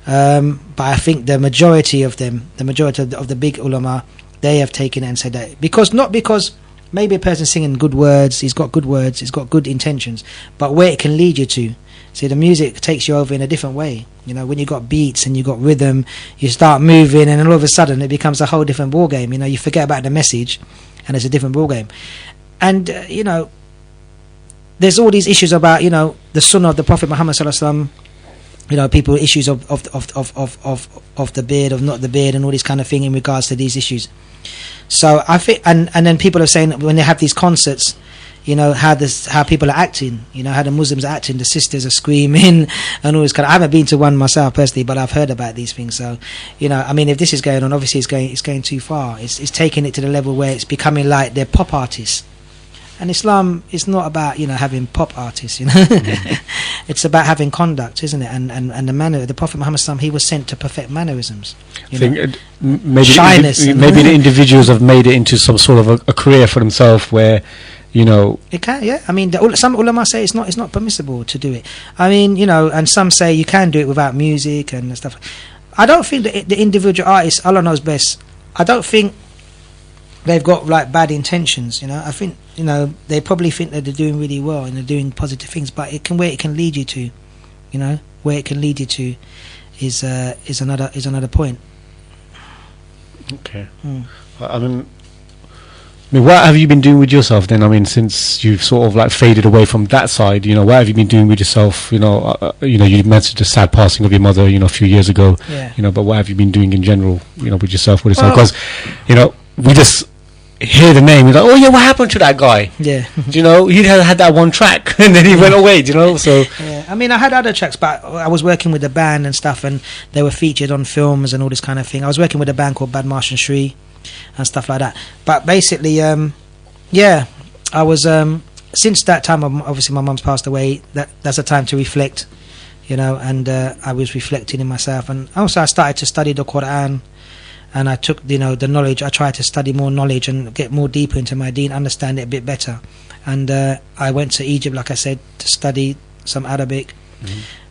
But I think the majority of them, the majority of the big ulama, they have taken it and said that not because maybe a person singing good words, he's got good intentions, but where it can lead you to. See, the music takes you over in a different way. You know, when you got beats and you got rhythm, you start moving, and all of a sudden it becomes a whole different ball game. You know, you forget about the message, and it's a different ball game. And you know, there's all these issues about, you know, the sunnah of the Prophet Muhammad sallallahu alaihi wasallam. You know, people issues of the beard, of not the beard, and all this kind of thing in regards to these issues. So I think, and then people are saying that when they have these concerts, you know, how people are acting, you know, how the Muslims are acting, the sisters are screaming and all this kind of. I haven't been to one myself personally, but I've heard about these things. So, you know, I mean, if this is going on, obviously it's going too far. It's taking it to the level where it's becoming like they're pop artists. And Islam is not about, you know, having pop artists, you know. It's about having conduct, isn't it? And the manner. The Prophet Muhammad sallallahu alaihi wasallam, he was sent to perfect mannerisms. Shyness. Maybe the individuals have made it into some sort of a career for themselves where, you know, it can, yeah. I mean, some ulama say it's not permissible to do it. I mean, you know, and some say you can do it without music and stuff. I don't think that the individual artists, Allah knows best. I don't think they've got like bad intentions, you know. I think, you know, they probably think that they're doing really well and they're doing positive things, but where it can lead you to, you know, where it can lead you to is another point. Okay. I mean, what have you been doing with yourself then? I mean, since you've sort of like faded away from that side, you know, what have you been doing with yourself? You know, you mentioned the sad passing of your mother, you know, a few years ago. Yeah. You know, but what have you been doing in general, you know, with yourself, because, you know, we just hear the name, you're like, oh yeah, what happened to that guy? Yeah. You know, he had that one track and then he went away, you know, so. Yeah, I mean, I had other tracks, but I was working with a band and stuff, and they were featured on films and all this kind of thing. I was working with a band called Bad Marsh and Shri and stuff like that. But basically, yeah, I was, since that time, obviously my mum's passed away, that's a time to reflect, you know, and I was reflecting in myself. And also I started to study the Quran, and I took, you know, the knowledge, I tried to study more knowledge and get more deeper into my deen, understand it a bit better. And I went to Egypt, like I said, to study some Arabic.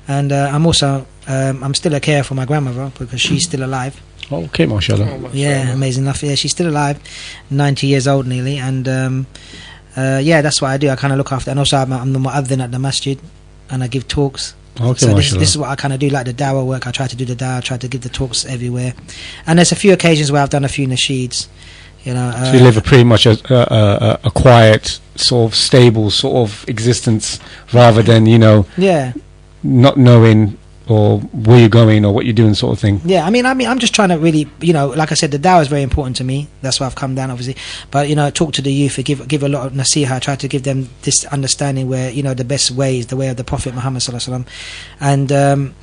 And I'm also, I'm still a carer for my grandmother because she's still alive. Okay, mashallah. Yeah, amazing enough. Yeah, she's still alive, 90 years old nearly. And yeah, that's what I do. I kind of look after, and also I'm the mu'adhin at the masjid, and I give talks. Okay, so this is what I kind of do, like the dawah work. I try to do the dawah, I try to give the talks everywhere. And there's a few occasions where I've done a few nasheeds, you know. So you live a pretty much a quiet, sort of stable sort of existence, rather than, you know, not knowing or where you're going or what you're doing, sort of thing. Yeah, I mean, I'm just trying to really, you know, like I said, the dawah is very important to me. That's why I've come down, obviously. But, you know, talk to the youth, give a lot of nasiha, try to give them this understanding where, you know, the best way is the way of the Prophet Muhammad sallallahu alaihi wasallam. And,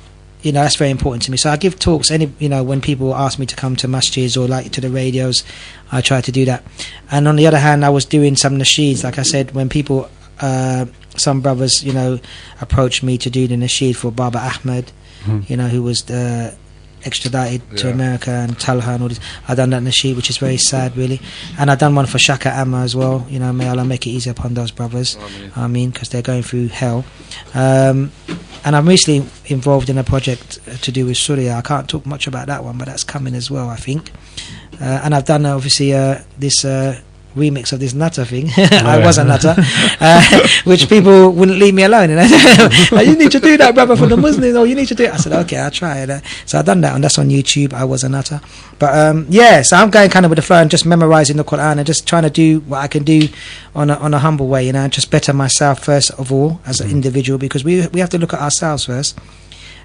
you know, that's very important to me. So I give talks, you know, when people ask me to come to masjids or like to the radios, I try to do that. And on the other hand, I was doing some nasheeds, like I said, when people, some brothers, you know, approached me to do the nasheed for Baba Ahmed, you know, who was extradited to America, and Talha and all this. I done that nasheed, which is very sad, really. And I done one for Shaka Amma as well. You know, may Allah make it easy upon those brothers. I mean, because they're going through hell. And I'm recently involved in a project to do with Surya. I can't talk much about that one, but that's coming as well, I think. And I've done obviously this remix of this nutter thing. I was a nutter, which people wouldn't leave me alone, you know. Like, you need to do that, brother, for the Muslims. Oh, you need to do it. I said, okay, I'll try it. So I've done that, and that's on YouTube. I was a nutter. But yeah, so I'm going kind of with the flow and just memorizing the Quran and just trying to do what I can do on a humble way, you know, just better myself first of all as an individual, because we have to look at ourselves first,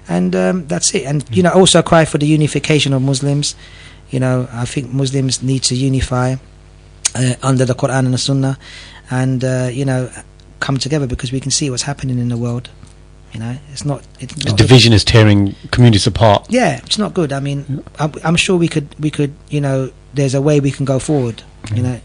and that's it. And you know, also cry for the unification of Muslims. You know, I think Muslims need to unify under the Quran and the Sunnah, and you know, come together, because we can see what's happening in the world. You know, it's not division is tearing communities apart. Yeah, it's not good. I mean, I'm sure we could, you know, there's a way we can go forward. You know,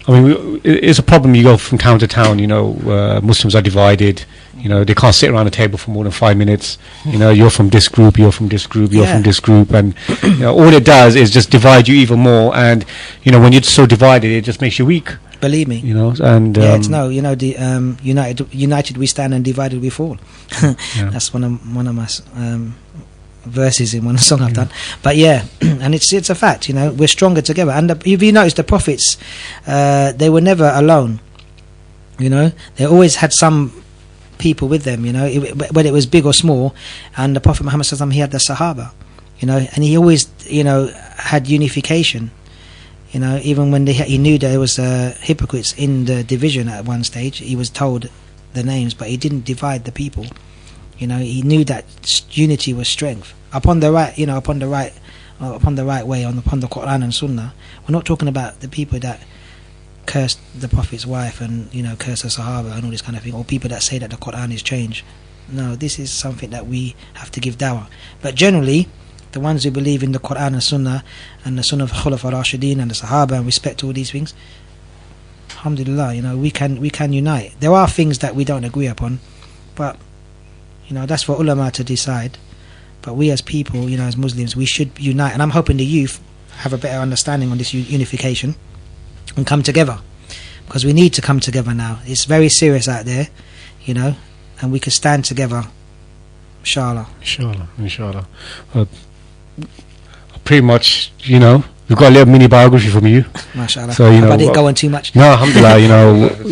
I mean, it's a problem. You go from town to town, you know, Muslims are divided, You know, they can't sit around a table for more than 5 minutes. You know, you're from this group, you're from this group, you're from this group, and you know, all it does is just divide you even more. And you know, when you're so divided, it just makes you weak. Believe me. You know, and it's the united we stand and divided we fall. That's one of my verses in one song I've done. But yeah, and it's a fact. You know, we're stronger together. And if you notice, the prophets, they were never alone. You know, they always had some people with them, you know, whether it was big or small. And the Prophet Muhammad sallallahu alaihi wasallam, he had the Sahaba, you know, and he always, you know, had unification, you know, even when he knew there was hypocrites in the division at one stage. He was told the names, but he didn't divide the people. You know, he knew that unity was strength. Upon the right, you know, upon the right way, upon the Quran and Sunnah. We're not talking about the people that cursed the Prophet's wife and, you know, curse the Sahaba and all this kind of thing, or people that say that the Quran is changed. No, this is something that we have to give dawah. But generally, the ones who believe in the Quran and Sunnah and the Sunnah of Khulafa Rashideen and the Sahaba and respect all these things, alhamdulillah, you know, we can unite. There are things that we don't agree upon, but you know, that's for ulama to decide. But we as people, you know, as Muslims, we should unite, and I'm hoping the youth have a better understanding on this unification and come together, because we need to come together now. It's very serious out there, you know, and we can stand together, inshallah. Pretty much, you know, we've got a little mini biography from you, mashallah. So you know, I didn't go on too much. No, alhamdulillah, you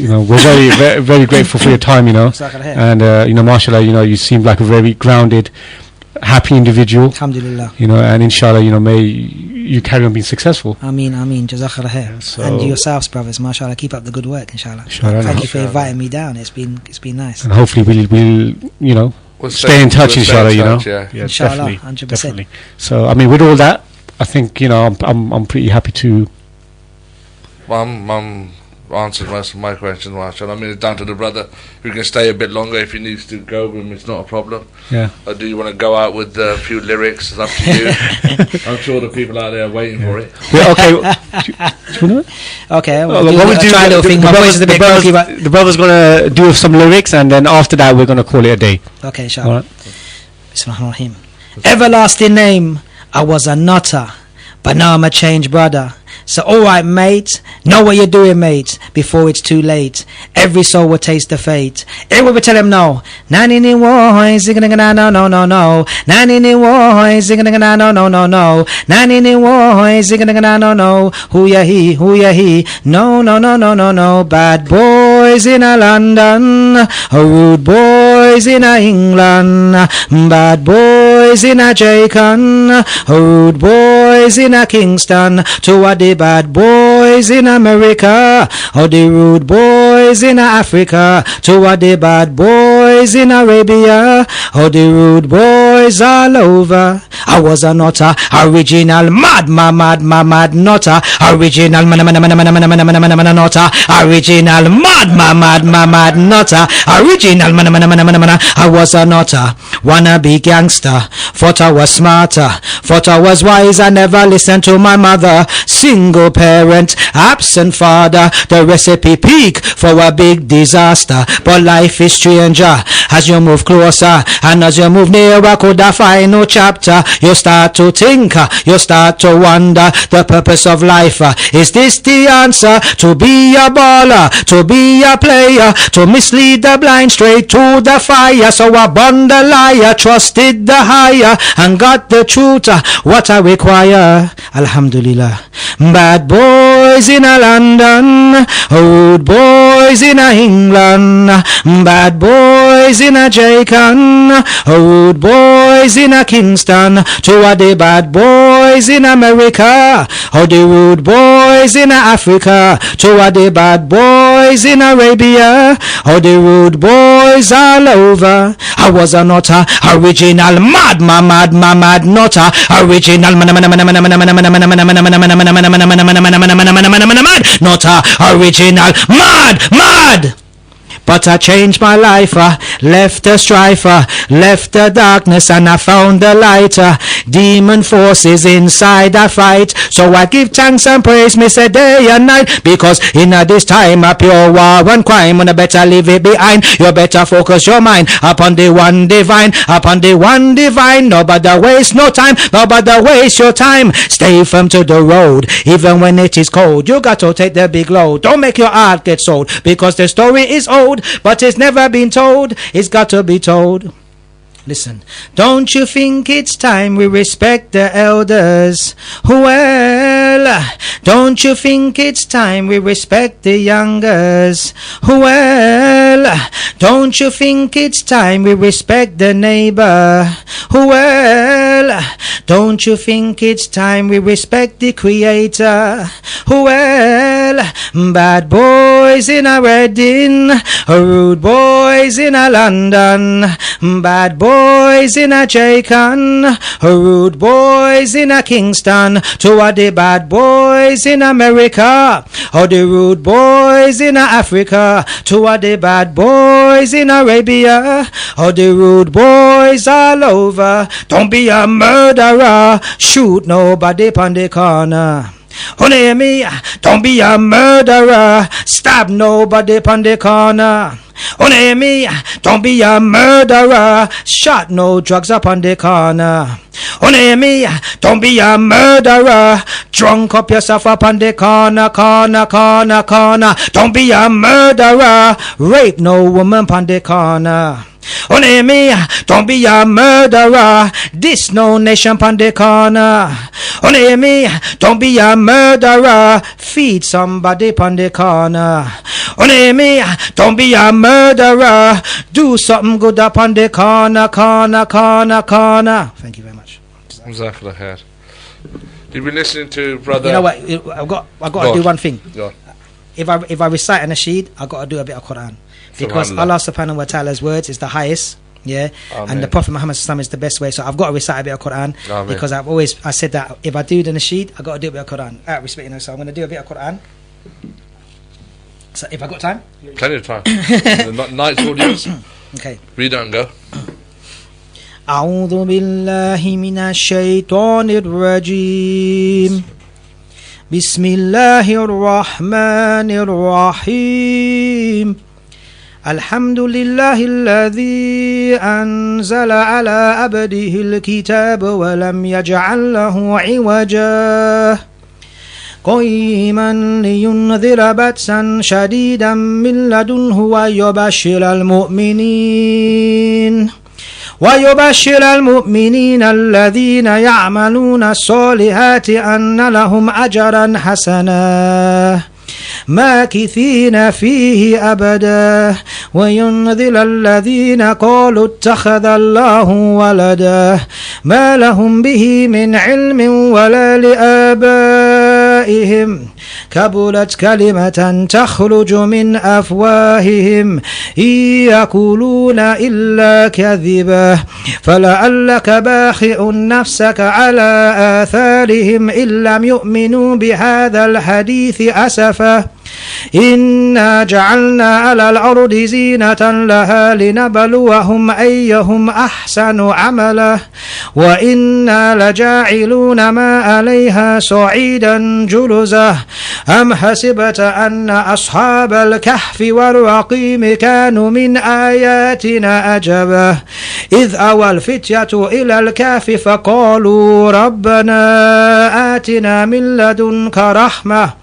know, we're very, very grateful for your time, you know, and you know, mashallah, you know, you seem like a very grounded, happy individual, alhamdulillah, you know, and inshallah, you know, may you carry on being successul. Ameen, jazakallah khair. And yourselves, brothers, mashallah, keep up the good work, inshallah. Thank you for inviting me down. It's been nice, and hopefully we'll you know, stay in touch, inshallah, you know, inshallah, definitely, 100%. definitely. So I mean, with all that, I think, you know, I'm pretty happy to. I'm answered most of my questions, mashallah. I mean, it's down to the brother who can stay a bit longer if he needs to go. It's not a problem. Yeah. Or do you want to go out with a few lyrics? It's up to you. I'm sure the people out there are waiting for it. Yeah, okay. Do you want to? Okay. What we'll do? The brother's gonna do some lyrics, and then after that, we're gonna call it a day. Okay, inshallah. Bismillahirrahmanirrahim. Everlasting name. I was a nutter, but now I'm a changed brother. So alright, mate, know what you're doing, mate, before it's too late. Every soul will taste the fate. Everyone will tell him no. Nanini woy, zigga no no no no. Nanini woy, zigga no no no no. Nanini woy, zigga no no. Who ya he? No no no no no no. Bad boys in a London, rude boys in a England, bad boys in a Jamaican, rude boys in a Kingston. To a the bad boys in America, or the rude boys in Africa. To a the bad boys in Arabia, or the rude boys all over. I was a nutter, original mad nutter, original nutter, original mad nutter, original I was a nutter, wanna be gangster, thought I was smarter, thought I was wise, I never listened to my mother. Single parent, absent father, the recipe peak for a big disaster. But life is stranger as you move closer, and as you move nearer, could I find no chapter? You start to think, you start to wonder the purpose of life. Is this the answer? To be a baller, to be a player, to mislead the blind straight to the fire. So I burned the liar, trusted the higher, and got the truth, what I require. Alhamdulillah. Bad boys in a London, rude boys in a England, bad boys in a Jamaican, rude boys in a Kingston. To a the bad boys in America, or the rude boys in Africa. To a the bad boys in Arabia, or the rude boys all over. I was a nutter, original mad nutter, original not original mad. But I changed my life, left the strife, left the darkness, and I found the light. Demon forces inside a fight. So I give thanks and praise, me say day and night, because in this time a pure war and crime, and I better leave it behind. You better focus your mind upon the one divine, upon the one divine. Nobody waste no time, nobody waste your time. Stay firm to the road, even when it is cold. You got to take the big load. Don't make your heart get sold, because the story is old, but it's never been told. It's got to be told. Listen, don't you think it's time we respect the elders? Well, don't you think it's time we respect the youngers? Well, don't you think it's time we respect the neighbor? Well, don't you think it's time we respect the creator? Well, bad boys in a Reading, rude boys in a London, bad boys in a Jamaican, rude boys in a Kingston, two of the bad boys in America, or the rude boys in Africa, two of the bad boys in Arabia, or the rude boys all over. Don't be a murderer, shoot nobody on the corner. Honey me, don't be a murderer, stab nobody on the corner. Honey me, don't be a murderer, shot no drugs up on the corner. Honey me, don't be a murderer, drunk up yourself up on the corner, corner, corner, corner. Don't be a murderer, rape no woman on the corner. Honey me, don't be a murderer, this no nation on the corner. Honey me, don't be a murderer, feed somebody on the corner. Honey me, don't be a murderer, do something good up on the corner, corner, corner, corner. Thank you very much. Exactly. You've been listening to brother. You know what? I've got to do one thing. Go on. If I recite an nasheed, I've got to do a bit of Quran, because Allah subhanahu wa ta'ala's words is the highest. Yeah, Amen. And the Prophet Muhammad sallallahu alaihi wasallam is the best way. So I've got to recite a bit of Quran. Amen. Because I said that if I do the nasheed, I've got to do a bit of Quran. Out of respect, so I'm going to do a bit of Quran. So if I got time, plenty of time. The night's all yours. Okay. Read and go. أعوذ بالله من الشيطان الرجيم بسم الله الرحمن الرحيم الحمد لله الذي أنزل على عبده الكتاب ولم يجعل له عوجا قيما لينذر بأسا شديدا من لدنه ويبشر المؤمنين الذين يعملون الصالحات أن لهم أجرا حسنا ماكثين فيه أبدا وينذر الذين قالوا اتخذ الله ولدا ما لهم به من علم ولا لآبائهم كبرت كلمة تخرج من أفواههم إن يقولون إلا كذبا فلعلك باخع نفسك على آثارهم إن لم يؤمنوا بهذا الحديث أسفا إنا جعلنا على الأرض زينة لها لنبلوهم أيهم أحسن عملا وإنا لجاعلون ما عليها صعيدا جرزا أم حسبت أن أصحاب الكهف والرقيم كانوا من آياتنا عجبا إذ أوى الفتية إلى الكهف فقالوا ربنا آتنا من لدنك رحمة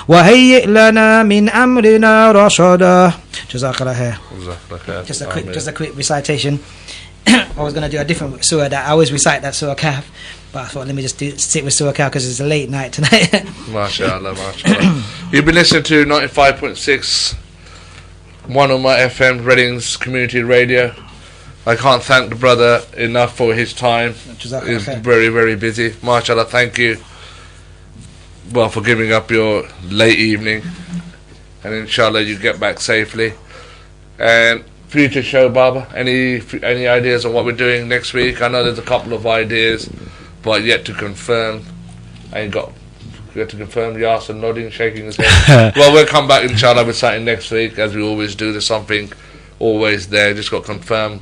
وهيئ لنا من أمرنا رشدا. Jazakallah khair. Just a quick recitation. I was going to do a different surah that I always recite, that surah Kahf, but I thought let me just stick with surah Kahf because it's a late night tonight. MashaAllah, MashaAllah. You've been listening to 95.6 One on my FM, Reading's community radio. I can't thank the brother enough for his time. He's very, very busy. MashaAllah, thank you. Well, for giving up your late evening, and inshallah you get back safely. And future show, Baba, any ideas on what we're doing next week? I know there's a couple of ideas, but yet to confirm. Yet to confirm. Yasser nodding, shaking his head. Well, we'll come back inshallah with something next week, as we always do. There's something always there. Just got to confirm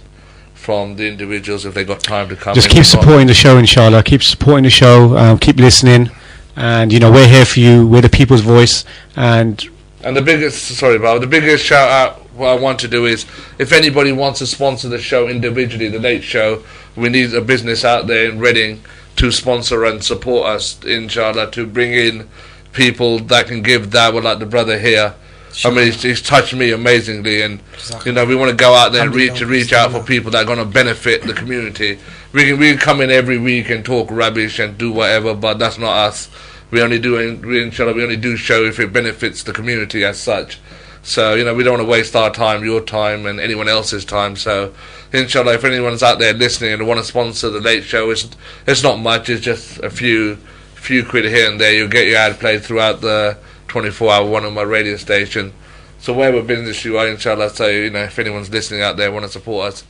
from the individuals if they got time to come. Just keep supporting the show, inshallah. Keep supporting the show. Keep listening, and we're here for you. We're the people's voice, and the biggest shout out what I want to do is, if anybody wants to sponsor the show individually, the Late Show, we need a business out there in Reading to sponsor and support us, inshallah, to bring in people that can give dawah like the brother here. Sure. I mean, he's touched me amazingly, and we want to go out there and reach out for people that are going to benefit the community. We can come in every week and talk rubbish and do whatever, but that's not us. Inshallah, we only do show if it benefits the community as such. So we don't want to waste our time, your time, and anyone else's time. So inshallah, if anyone's out there listening and want to sponsor the Late Show, it's not much. It's just a few quid here and there. You'll get your ad played throughout the 24-hour one on my radio station. So whatever business you are, inshallah, so if anyone's listening out there want to support us,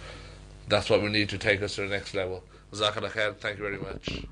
that's what we need to take us to the next level. Jazakallah khair. Thank you very much.